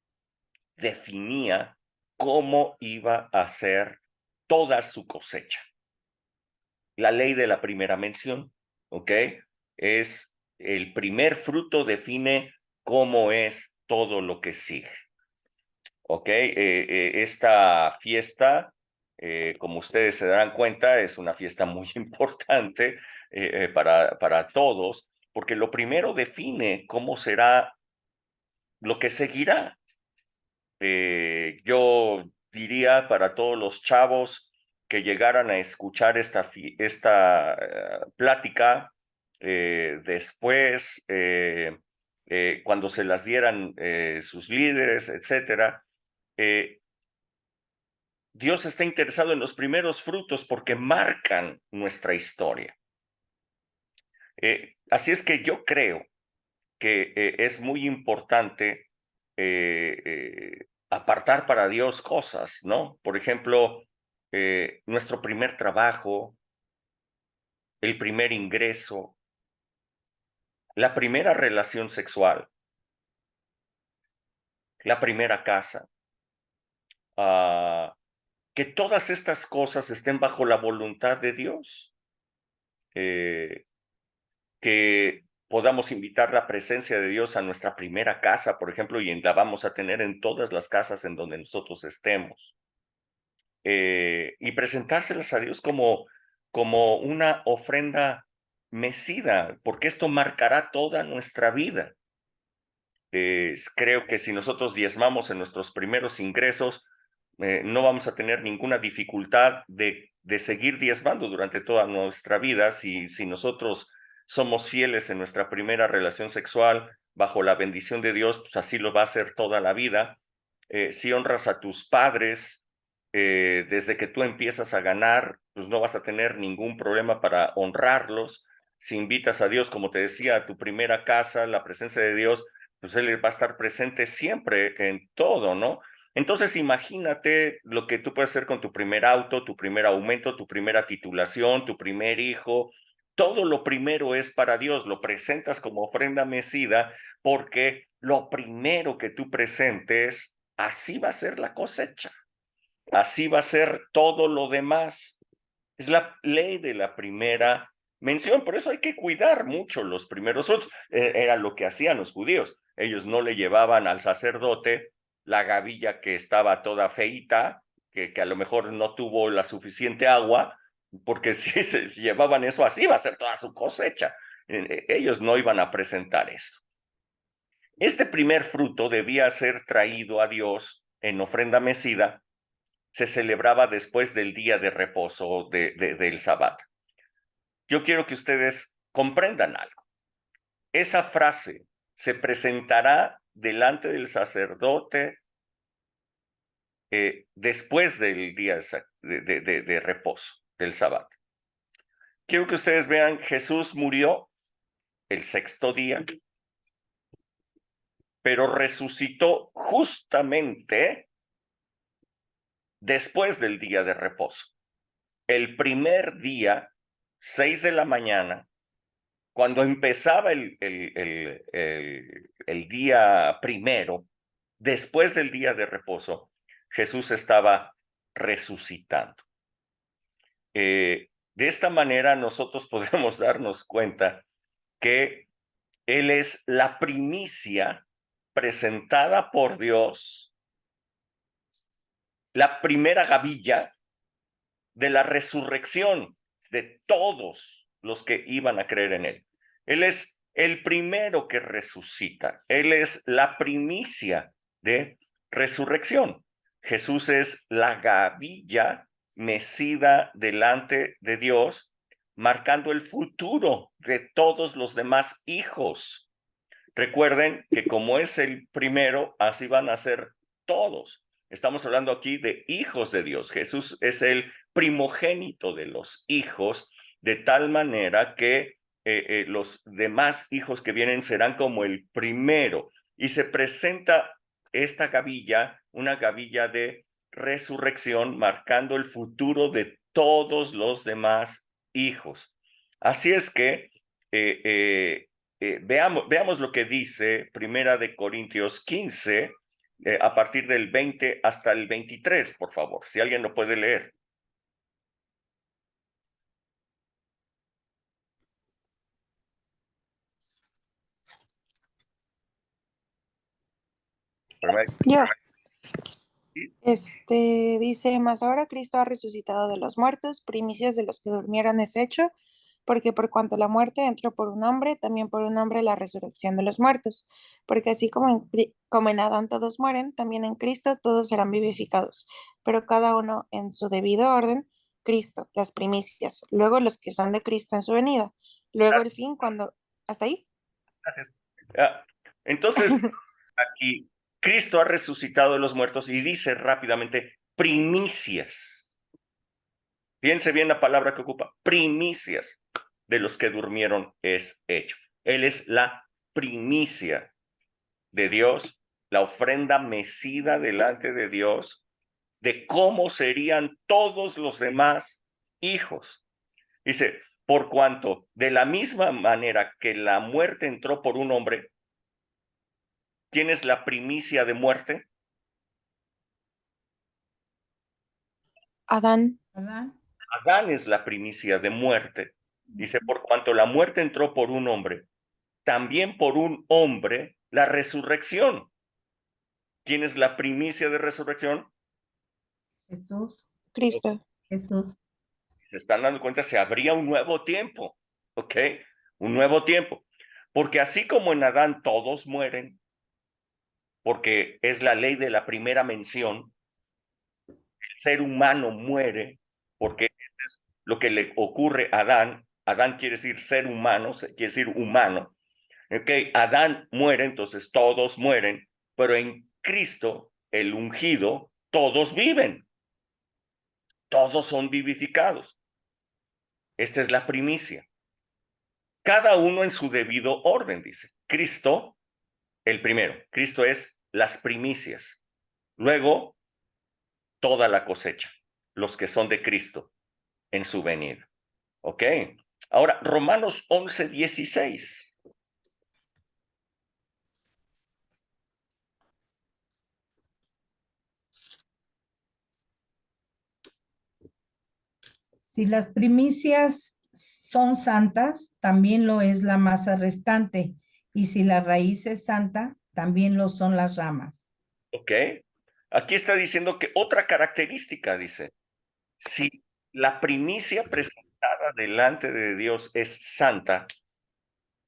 definía cómo iba a ser toda su cosecha. La ley de la primera mención, ¿ok? Es el primer fruto define cómo es todo lo que sigue. ¿Ok? Esta fiesta, como ustedes se darán cuenta, es una fiesta muy importante para todos, porque lo primero define cómo será lo que seguirá. Yo diría para todos los chavos que llegaran a escuchar esta plática, después, cuando se las dieran sus líderes, etcétera. Dios está interesado en los primeros frutos porque marcan nuestra historia. Así es que yo creo que es muy importante apartar para Dios cosas, ¿no? Por ejemplo, nuestro primer trabajo, el primer ingreso, la primera relación sexual, la primera casa. Que todas estas cosas estén bajo la voluntad de Dios. Que podamos invitar la presencia de Dios a nuestra primera casa, por ejemplo, y la vamos a tener en todas las casas en donde nosotros estemos. Y presentárselas a Dios como una ofrenda mecida, porque esto marcará toda nuestra vida. Creo que si nosotros diezmamos en nuestros primeros ingresos, no vamos a tener ninguna dificultad de seguir diezmando durante toda nuestra vida si nosotros somos fieles en nuestra primera relación sexual bajo la bendición de Dios, pues así lo va a hacer toda la vida. Si honras a tus padres, desde que tú empiezas a ganar, pues no vas a tener ningún problema para honrarlos. Si invitas a Dios, como te decía, a tu primera casa, la presencia de Dios, pues Él va a estar presente siempre en todo, ¿no? Entonces imagínate lo que tú puedes hacer con tu primer auto, tu primer aumento, tu primera titulación, tu primer hijo. Todo lo primero es para Dios, lo presentas como ofrenda mecida porque lo primero que tú presentes, así va a ser la cosecha, así va a ser todo lo demás. Es la ley de la primera mención, por eso hay que cuidar mucho los primeros frutos. Era lo que hacían los judíos. Ellos no le llevaban al sacerdote la gavilla que estaba toda feita, que a lo mejor no tuvo la suficiente agua, porque si se llevaban eso así, va a ser toda su cosecha. Ellos no iban a presentar eso. Este primer fruto debía ser traído a Dios en ofrenda mecida. Se celebraba después del día de reposo del Sabbat. Yo quiero que ustedes comprendan algo. Esa frase se presentará delante del sacerdote después del día de reposo, del Sabbat. Quiero que ustedes vean, Jesús murió el sexto día, pero resucitó justamente después del día de reposo. El primer día, 6 de la mañana, cuando empezaba el día primero, después del día de reposo, Jesús estaba resucitando. De esta manera nosotros podemos darnos cuenta que Él es la primicia presentada por Dios, la primera gavilla de la resurrección de todos los que iban a creer en Él. Él es el primero que resucita. Él es la primicia de resurrección. Jesús es la gavilla mecida delante de Dios, marcando el futuro de todos los demás hijos. Recuerden que como es el primero, así van a ser todos. Estamos hablando aquí de hijos de Dios. Jesús es el primogénito de los hijos, de tal manera que los demás hijos que vienen serán como el primero. Y se presenta esta gavilla, una gavilla de resurrección, marcando el futuro de todos los demás hijos. Así es que veamos lo que dice Primera de Corintios 15, a partir del 20 hasta el 23, por favor, si alguien lo puede leer. Yo. Dice, mas ahora Cristo ha resucitado de los muertos, primicias de los que durmieron es hecho, porque por cuanto la muerte entró por un hombre, también por un hombre la resurrección de los muertos, porque así como en Adán todos mueren, también en Cristo todos serán vivificados, pero cada uno en su debido orden, Cristo, las primicias, luego los que son de Cristo en su venida, Luego el fin, cuando... ¿Hasta ahí? Gracias. Entonces, aquí Cristo ha resucitado de los muertos y dice rápidamente primicias. Piense bien la palabra que ocupa, primicias de los que durmieron es hecho. Él es la primicia de Dios, la ofrenda mecida delante de Dios, de cómo serían todos los demás hijos. Dice, por cuanto de la misma manera que la muerte entró por un hombre, ¿quién es la primicia de muerte? Adán. ¿Verdad? Adán es la primicia de muerte. Dice, por cuanto la muerte entró por un hombre, también por un hombre la resurrección. ¿Quién es la primicia de resurrección? Jesús, Cristo. Jesús. Se están dando cuenta, se abría un nuevo tiempo, ¿ok? Un nuevo tiempo. Porque así como en Adán todos mueren, porque es la ley de la primera mención, el ser humano muere, porque es lo que le ocurre a Adán. Adán quiere decir ser humano, quiere decir humano. ¿Ok? Adán muere, entonces todos mueren, pero en Cristo, el ungido, todos viven. Todos son vivificados. Esta es la primicia. Cada uno en su debido orden, dice. Cristo, el primero. Cristo es las primicias. Luego, toda la cosecha. Los que son de Cristo en su venida. ¿Ok? Ahora, Romanos 11:16. Si las primicias son santas, también lo es la masa restante. Y si la raíz es santa, también lo son las ramas. ¿Ok? Aquí está diciendo que otra característica, dice, si la primicia presentada delante de Dios es santa,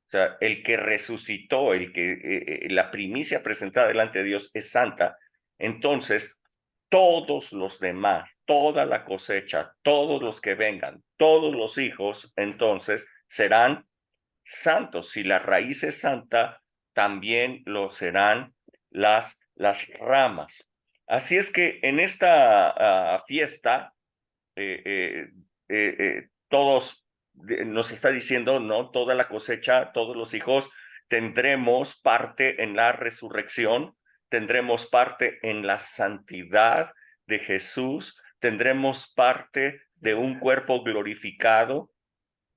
o sea, el que resucitó, la primicia presentada delante de Dios es santa, entonces todos los demás, toda la cosecha, todos los que vengan, todos los hijos, entonces serán santos. Si la raíz es santa, también lo serán las ramas. Así es que en esta fiesta, todos nos está diciendo, ¿no? Toda la cosecha, todos los hijos, tendremos parte en la resurrección, tendremos parte en la santidad de Jesús, tendremos parte de un cuerpo glorificado,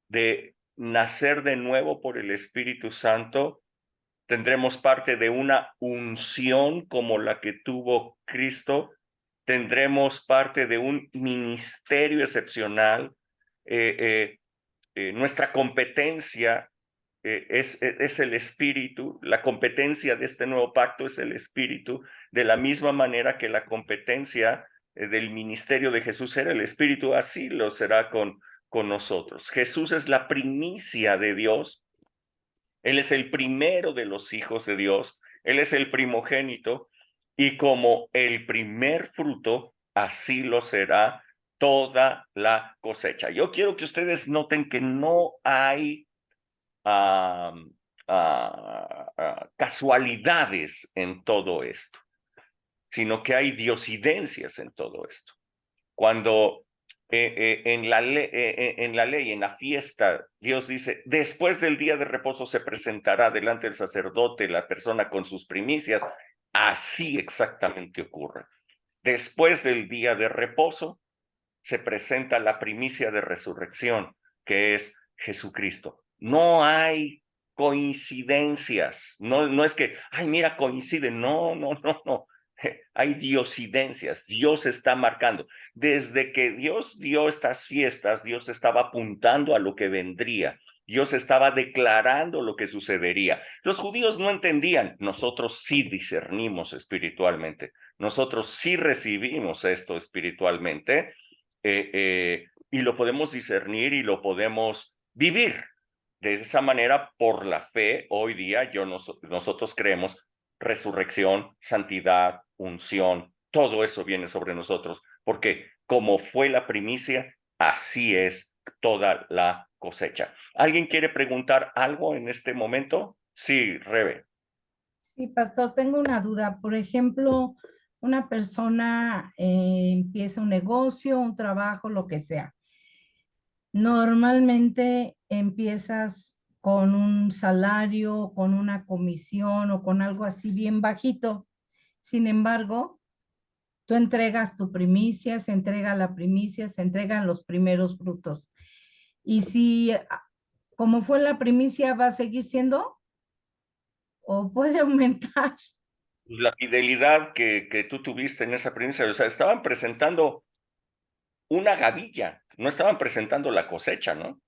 de nacer de nuevo por el Espíritu Santo, tendremos parte de una unción como la que tuvo Cristo, tendremos parte de un ministerio excepcional. Nuestra competencia es el Espíritu, la competencia de este nuevo pacto es el Espíritu, de la misma manera que la competencia del ministerio de Jesús era el Espíritu, así lo será con nosotros. Jesús es la primicia de Dios. Él es el primero de los hijos de Dios. Él es el primogénito. Y como el primer fruto, así lo será toda la cosecha. Yo quiero que ustedes noten que no hay casualidades en todo esto, sino que hay diosidencias en todo esto. Cuando en la ley, en la fiesta, Dios dice, después del día de reposo se presentará delante del sacerdote la persona con sus primicias. Así exactamente ocurre. Después del día de reposo se presenta la primicia de resurrección, que es Jesucristo. No hay coincidencias. No es que, ay, mira, coincide. No. Hay diosidencias. Dios está marcando. Desde que Dios dio estas fiestas, Dios estaba apuntando a lo que vendría. Dios estaba declarando lo que sucedería. Los judíos no entendían. Nosotros sí discernimos espiritualmente. Nosotros sí recibimos esto espiritualmente. Y lo podemos discernir y lo podemos vivir. De esa manera, por la fe, hoy día nosotros creemos resurrección, santidad, unción, todo eso viene sobre nosotros, porque como fue la primicia, así es toda la cosecha. ¿Alguien quiere preguntar algo en este momento? Sí, Rebe. Sí, pastor, tengo una duda. Por ejemplo, una persona empieza un negocio, un trabajo, lo que sea. Normalmente empiezas con un salario, con una comisión o con algo así bien bajito. Sin embargo, tú entregas tu primicia, se entrega la primicia, se entregan los primeros frutos. Y si, como fue la primicia, va a seguir siendo o puede aumentar. La fidelidad que tú tuviste en esa primicia, o sea, estaban presentando una gavilla, no estaban presentando la cosecha, ¿no?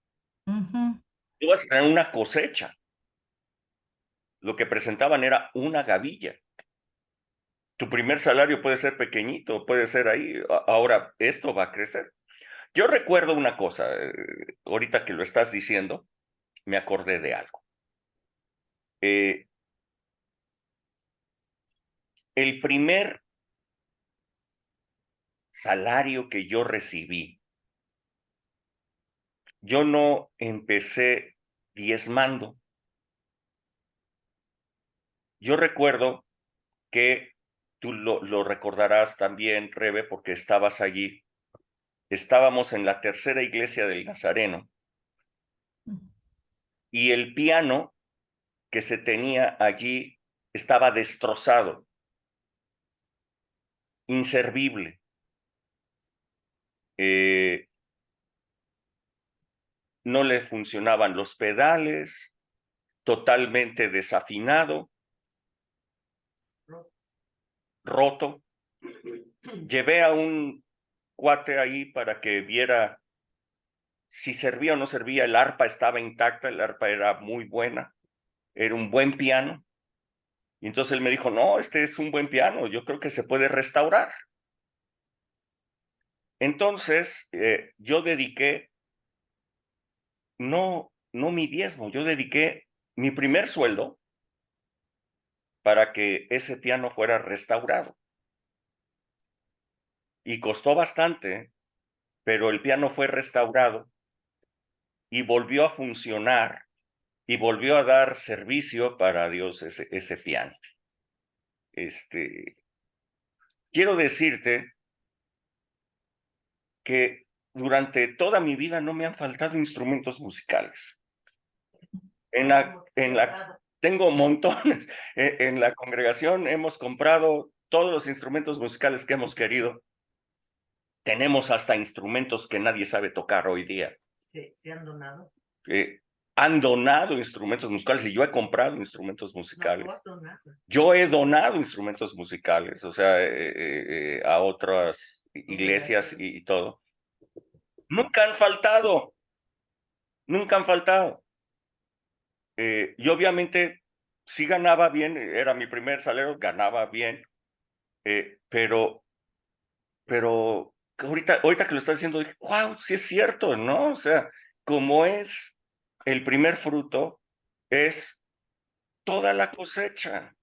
Ujú. Tú vas a tener una cosecha. Lo que presentaban era una gavilla. Tu primer salario puede ser pequeñito, puede ser ahí. Ahora, esto va a crecer. Yo recuerdo una cosa, ahorita que lo estás diciendo, me acordé de algo. El primer salario que yo recibí, yo no empecé diezmando. Yo recuerdo que tú lo recordarás también, Rebe, porque estabas allí. Estábamos en la tercera iglesia del Nazareno y el piano que se tenía allí estaba destrozado, inservible. No le funcionaban los pedales, totalmente desafinado, roto. Llevé a un cuate ahí para que viera si servía o no servía. El arpa estaba intacta, el arpa era muy buena, era un buen piano. Y entonces él me dijo, no, este es un buen piano, yo creo que se puede restaurar. Entonces, yo dediqué, no mi diezmo, yo dediqué mi primer sueldo para que ese piano fuera restaurado. Y costó bastante, pero el piano fue restaurado y volvió a funcionar y volvió a dar servicio para Dios ese piano. Quiero decirte que durante toda mi vida no me han faltado instrumentos musicales. Tengo montones. En la congregación hemos comprado todos los instrumentos musicales que hemos querido. Tenemos hasta instrumentos que nadie sabe tocar hoy día. ¿Se han donado? Han donado instrumentos musicales y yo he comprado instrumentos musicales. No, donado. Yo he donado instrumentos musicales, o sea, a otras iglesias y todo. Nunca han faltado, nunca han faltado. Y obviamente sí ganaba bien, era mi primer salario, ganaba bien, pero ahorita que lo estás diciendo, dije, wow, sí es cierto, ¿no? O sea, como es el primer fruto, es toda la cosecha,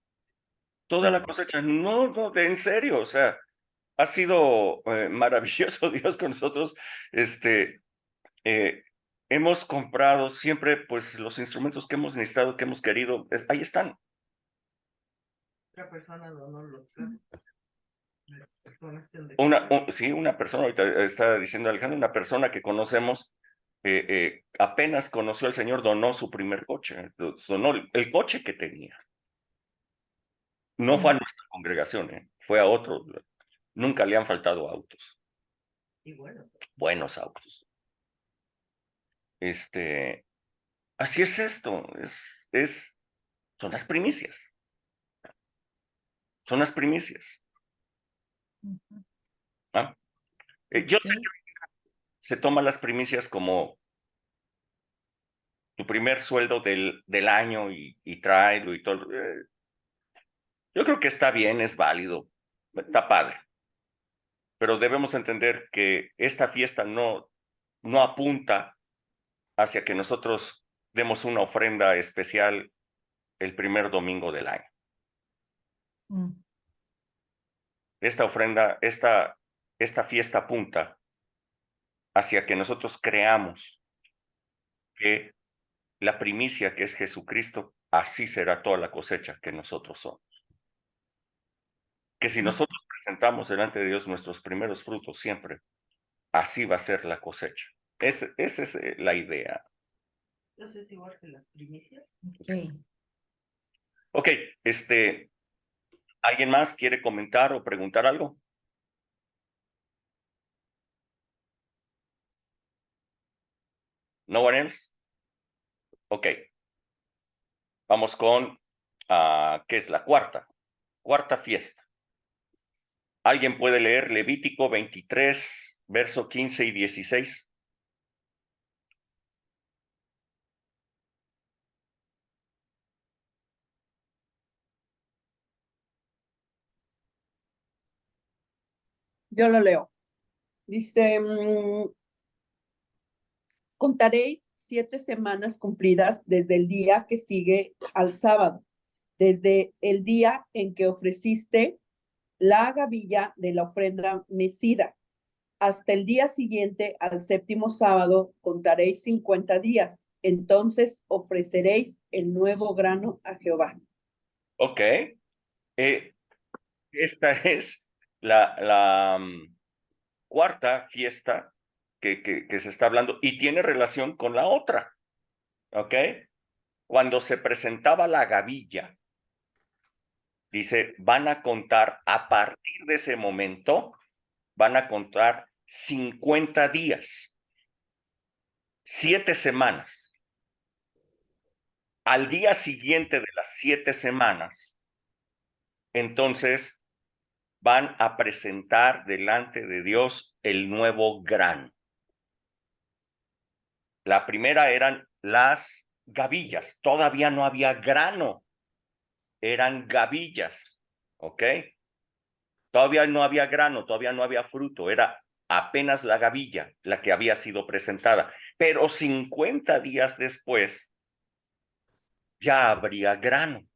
no, en serio, o sea, ha sido maravilloso Dios con nosotros, hemos comprado siempre, pues, los instrumentos que hemos necesitado, que hemos querido, ahí están. Otra persona donó los Sí, una persona, ahorita está diciendo Alejandro, una persona que conocemos, apenas conoció al Señor, donó su primer coche, donó el coche que tenía. No fue a nuestra congregación, fue a otro. Nunca le han faltado autos. Y bueno. Buenos autos. Así es esto, son las primicias. Son las primicias. ¿Ah? Yo sé que se toman las primicias como tu primer sueldo del año y tráelo y todo. Yo creo que está bien, es válido, está padre. Pero debemos entender que esta fiesta no apunta hacia que nosotros demos una ofrenda especial el primer domingo del año. Esta ofrenda, esta fiesta apunta hacia que nosotros creamos que la primicia que es Jesucristo, así será toda la cosecha que nosotros somos. Que si nosotros presentamos delante de Dios nuestros primeros frutos siempre, así va a ser la cosecha. Esa es la idea. Entonces, igual que las primicias. Ok. Ok, ¿alguien más quiere comentar o preguntar algo? ¿No one else? Ok. Vamos con, ¿qué es la cuarta? Cuarta fiesta. ¿Alguien puede leer Levítico 23, verso 15 y 16? Yo lo leo. Dice, contaréis 7 semanas cumplidas desde el día que sigue al sábado, desde el día en que ofreciste la gavilla de la ofrenda mecida. Hasta el día siguiente, al 7º sábado, contaréis 50 días. Entonces ofreceréis el nuevo grano a Jehová. Ok. Esta es la cuarta fiesta que se está hablando y tiene relación con la otra. ¿Ok? Cuando se presentaba la gavilla, dice, van a contar a partir de ese momento, van a contar 50 días, 7 semanas. Al día siguiente de las 7 semanas, entonces van a presentar delante de Dios el nuevo grano. La primera eran las gavillas, todavía no había grano, eran gavillas, ¿ok? Todavía no había grano, todavía no había fruto, era apenas la gavilla la que había sido presentada. Pero 50 días después ya habría grano.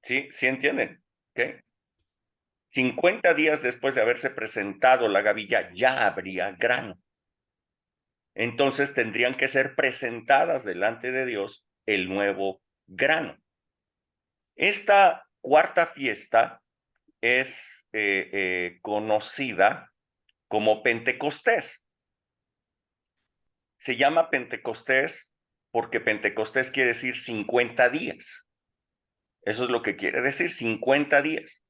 ¿Sí? ¿Sí entienden? ¿Ok? 50 días después de haberse presentado la gavilla ya habría grano. Entonces tendrían que ser presentadas delante de Dios el nuevo grano. Esta cuarta fiesta es conocida como Pentecostés. Se llama Pentecostés porque Pentecostés quiere decir 50 días. Eso es lo que quiere decir, 50 días.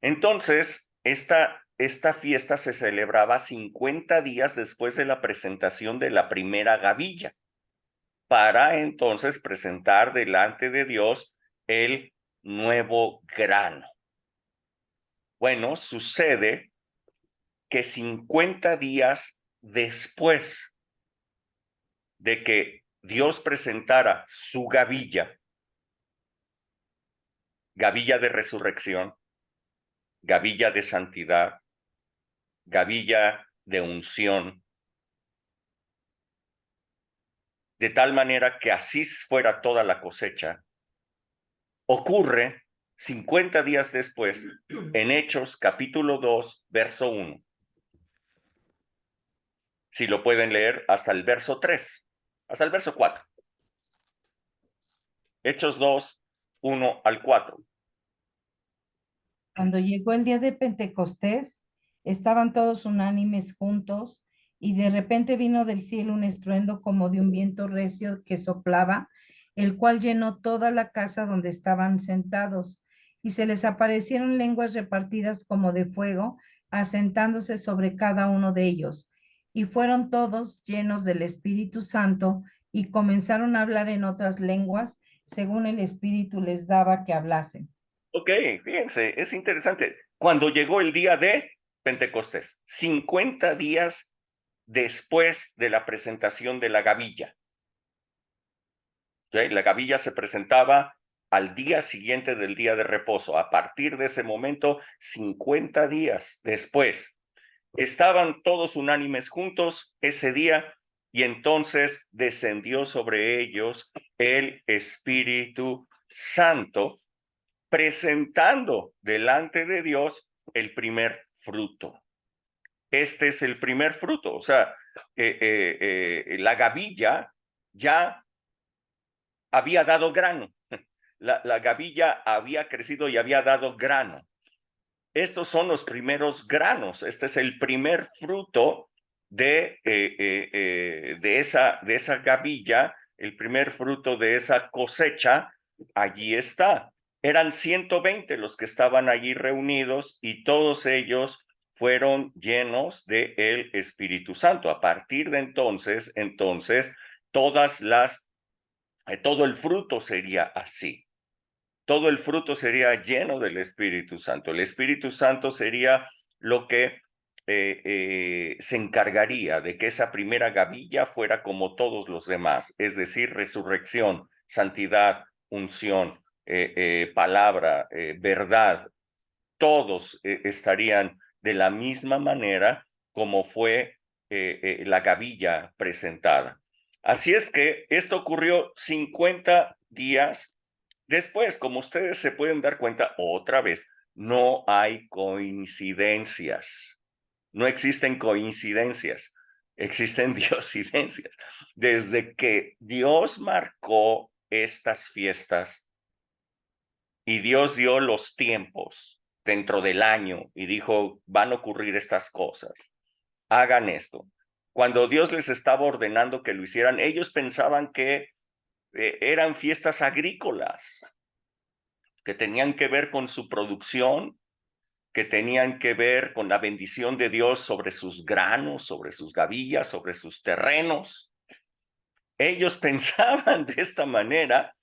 Entonces, esta fiesta se celebraba 50 días después de la presentación de la primera gavilla, para entonces presentar delante de Dios el nuevo grano. Bueno, sucede que 50 días después de que Dios presentara su gavilla de resurrección, gavilla de santidad, gavilla de unción, de tal manera que así fuera toda la cosecha, ocurre 50 días después en Hechos capítulo 2, verso 1. Si lo pueden leer hasta el verso 3, hasta el verso 4. Hechos 2, 1 al 4. Cuando llegó el día de Pentecostés, estaban todos unánimes juntos y de repente vino del cielo un estruendo como de un viento recio que soplaba, el cual llenó toda la casa donde estaban sentados y se les aparecieron lenguas repartidas como de fuego, asentándose sobre cada uno de ellos. Y fueron todos llenos del Espíritu Santo y comenzaron a hablar en otras lenguas según el Espíritu les daba que hablasen. Ok, fíjense, es interesante. Cuando llegó el día de Pentecostés, 50 días después de la presentación de la gavilla. ¿Okay? La gavilla se presentaba al día siguiente del día de reposo. A partir de ese momento, 50 días después, estaban todos unánimes juntos ese día y entonces descendió sobre ellos el Espíritu Santo, presentando delante de Dios el primer fruto. Este es el primer fruto, o sea, la gavilla ya había dado grano. La gavilla había crecido y había dado grano. Estos son los primeros granos. Este es el primer fruto de esa gavilla, el primer fruto de esa cosecha. Allí está. Eran 120 los que estaban allí reunidos y todos ellos fueron llenos del Espíritu Santo. A partir de entonces, todo el fruto sería así. Todo el fruto sería lleno del Espíritu Santo. El Espíritu Santo sería lo que se encargaría de que esa primera gavilla fuera como todos los demás, es decir, resurrección, santidad, unción, palabra, verdad. Todos estarían de la misma manera como fue la gavilla presentada. Así es que esto ocurrió 50 días después. Como ustedes se pueden dar cuenta, otra vez, no hay coincidencias. No existen coincidencias, existen diosidencias. Desde que Dios marcó estas fiestas y Dios dio los tiempos dentro del año y dijo, van a ocurrir estas cosas, hagan esto. Cuando Dios les estaba ordenando que lo hicieran, ellos pensaban que eran fiestas agrícolas, que tenían que ver con su producción, que tenían que ver con la bendición de Dios sobre sus granos, sobre sus gavillas, sobre sus terrenos. Ellos pensaban de esta manera,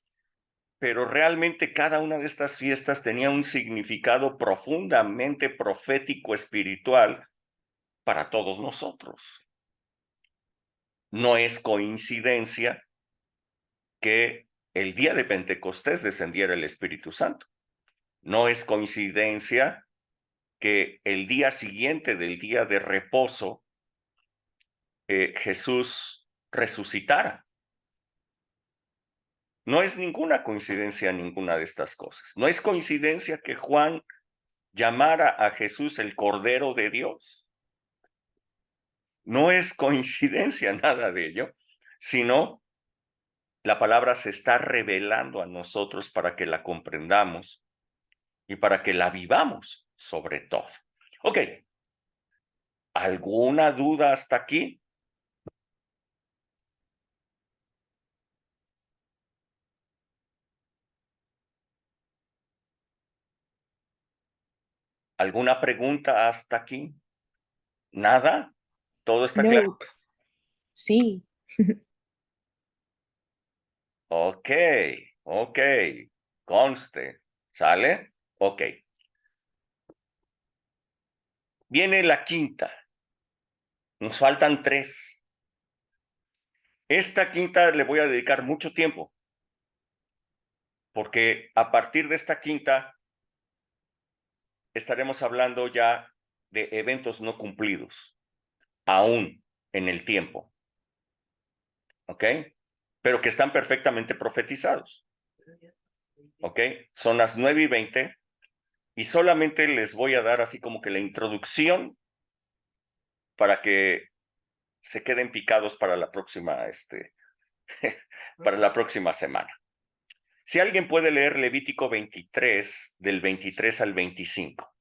pero realmente cada una de estas fiestas tenía un significado profundamente profético espiritual para todos nosotros. No es coincidencia que el día de Pentecostés descendiera el Espíritu Santo. No es coincidencia que el día siguiente del día de reposo Jesús resucitara. No es ninguna coincidencia ninguna de estas cosas. No es coincidencia que Juan llamara a Jesús el Cordero de Dios. No es coincidencia nada de ello, sino la palabra se está revelando a nosotros para que la comprendamos y para que la vivamos sobre todo. Ok. ¿Alguna duda hasta aquí? ¿Alguna pregunta hasta aquí? ¿Nada? ¿Todo está claro? Nope. Sí. Ok, conste. ¿Sale? Ok. Viene la quinta. Nos faltan 3. Esta quinta le voy a dedicar mucho tiempo, porque a partir de esta quinta estaremos hablando ya de eventos no cumplidos, aún en el tiempo. ¿Ok? Pero que están perfectamente profetizados. ¿Ok? Son las 9:20 y solamente les voy a dar así como que la introducción para que se queden picados para la próxima, para la próxima semana. Si alguien puede leer Levítico 23, del 23 al 25.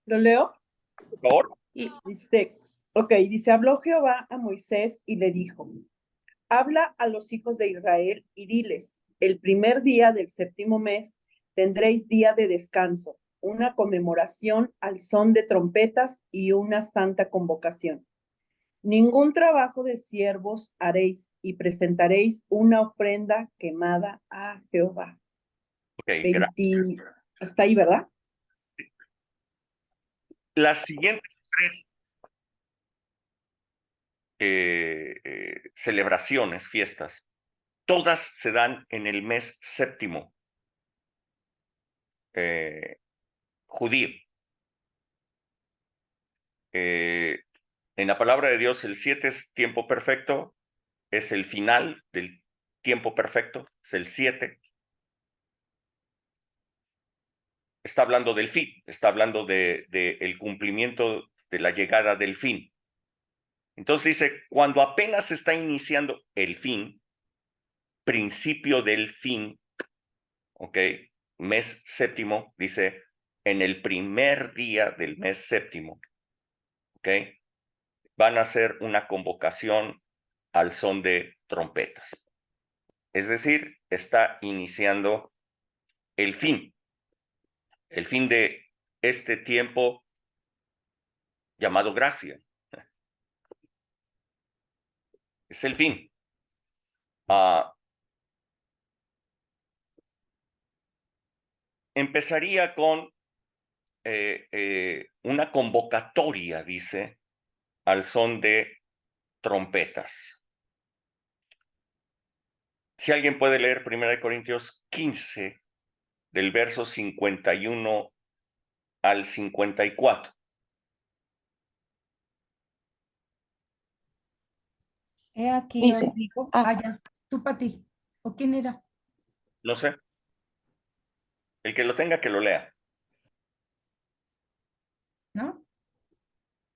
¿Lo leo? Por favor. Dice, habló Jehová a Moisés y le dijo, habla a los hijos de Israel y diles, el primer día del 7º mes tendréis día de descanso, una conmemoración al son de trompetas y una santa convocación. Ningún trabajo de siervos haréis y presentaréis una ofrenda quemada a Jehová. Ok, gracias. Hasta ahí, ¿verdad? Las siguientes 3 celebraciones, fiestas, todas se dan en el mes séptimo judío. En la palabra de Dios, el 7 es tiempo perfecto, es el final del tiempo perfecto, es el 7. Está hablando del fin, está hablando de el cumplimiento de la llegada del fin. Entonces dice, cuando apenas está iniciando el fin, principio del fin, ¿ok? Mes séptimo, dice, en el primer día del mes séptimo, ¿ok? Van a hacer una convocación al son de trompetas. Es decir, está iniciando el fin de este tiempo llamado gracia. Es el fin. Empezaría con una convocatoria, dice, al son de trompetas. Si alguien puede leer 1 Corintios 15, del verso 51 al 54. He aquí Dice, os digo, ah. ya, tú para ti. ¿O quién era? No sé. El que lo tenga, que lo lea. ¿No?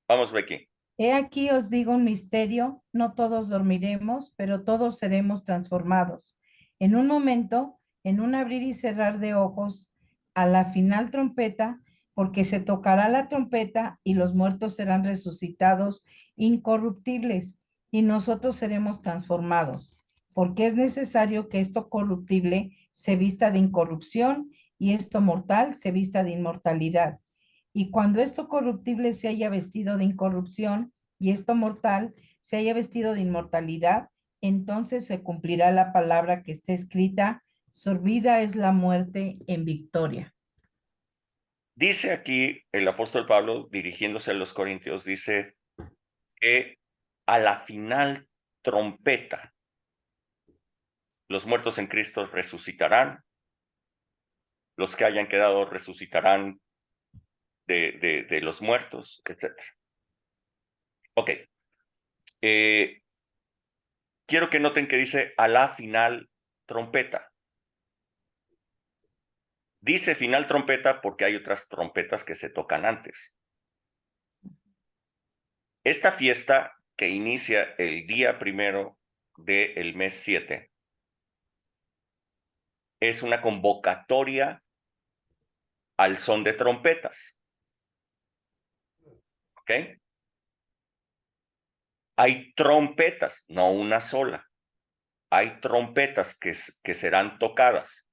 Vamos, Becky. He aquí os digo un misterio, no todos dormiremos, pero todos seremos transformados. En un momento, en un abrir y cerrar de ojos, a la final trompeta, porque se tocará la trompeta y los muertos serán resucitados incorruptibles y nosotros seremos transformados, porque es necesario que esto corruptible se vista de incorrupción y esto mortal se vista de inmortalidad. Y cuando esto corruptible se haya vestido de incorrupción y esto mortal se haya vestido de inmortalidad, entonces se cumplirá la palabra que está escrita, sorbida es la muerte en victoria. Dice aquí el apóstol Pablo, dirigiéndose a los corintios, dice que a la final trompeta, los muertos en Cristo resucitarán, los que hayan quedado resucitarán de los muertos, etc. Ok. Quiero que noten que dice a la final trompeta. Dice final trompeta porque hay otras trompetas que se tocan antes. Esta fiesta que inicia el día 1 del mes 7 es una convocatoria al son de trompetas. ¿Ok? Hay trompetas, no una sola. Hay trompetas que serán tocadas.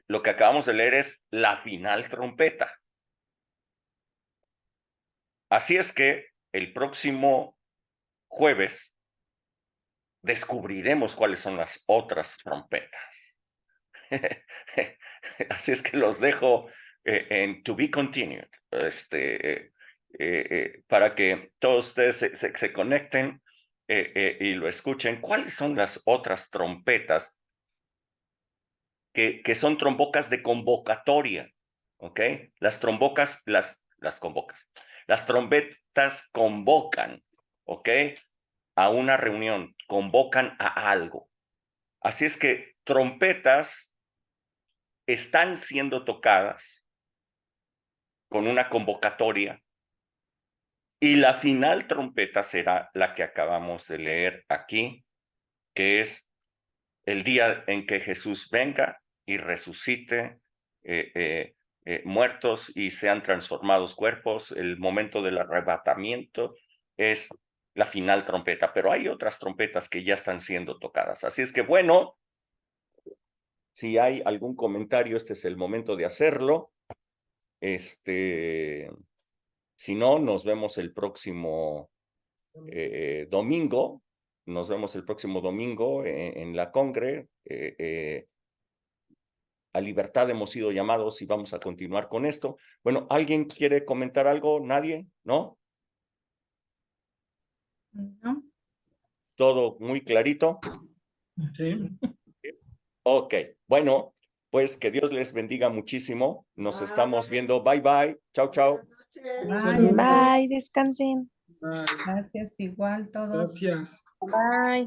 Lo que acabamos de leer es la final trompeta. Así es que el próximo jueves descubriremos cuáles son las otras trompetas. Así es que los dejo en to be continued, para que todos ustedes se conecten y lo escuchen. ¿Cuáles son las otras trompetas que son trombocas de convocatoria? ¿Ok? Las trompetas convocan, ¿ok? A una reunión, convocan a algo. Así es que trompetas están siendo tocadas con una convocatoria y la final trompeta será la que acabamos de leer aquí, que es el día en que Jesús venga y resucite muertos y sean transformados cuerpos. El momento del arrebatamiento es la final trompeta, pero hay otras trompetas que ya están siendo tocadas. Así es que, bueno, si hay algún comentario, este es el momento de hacerlo. Si no, nos vemos el próximo domingo. Nos vemos el próximo domingo en la Congre. A libertad hemos sido llamados y vamos a continuar con esto. Bueno, ¿alguien quiere comentar algo? ¿Nadie? ¿No? ¿No? ¿Todo muy clarito? Sí. Ok, bueno, pues que Dios les bendiga muchísimo. Nos estamos viendo. Bye, bye. Chao, chao. Bye. Bye, descansen. Bye. Gracias, igual todos. Gracias. Bye.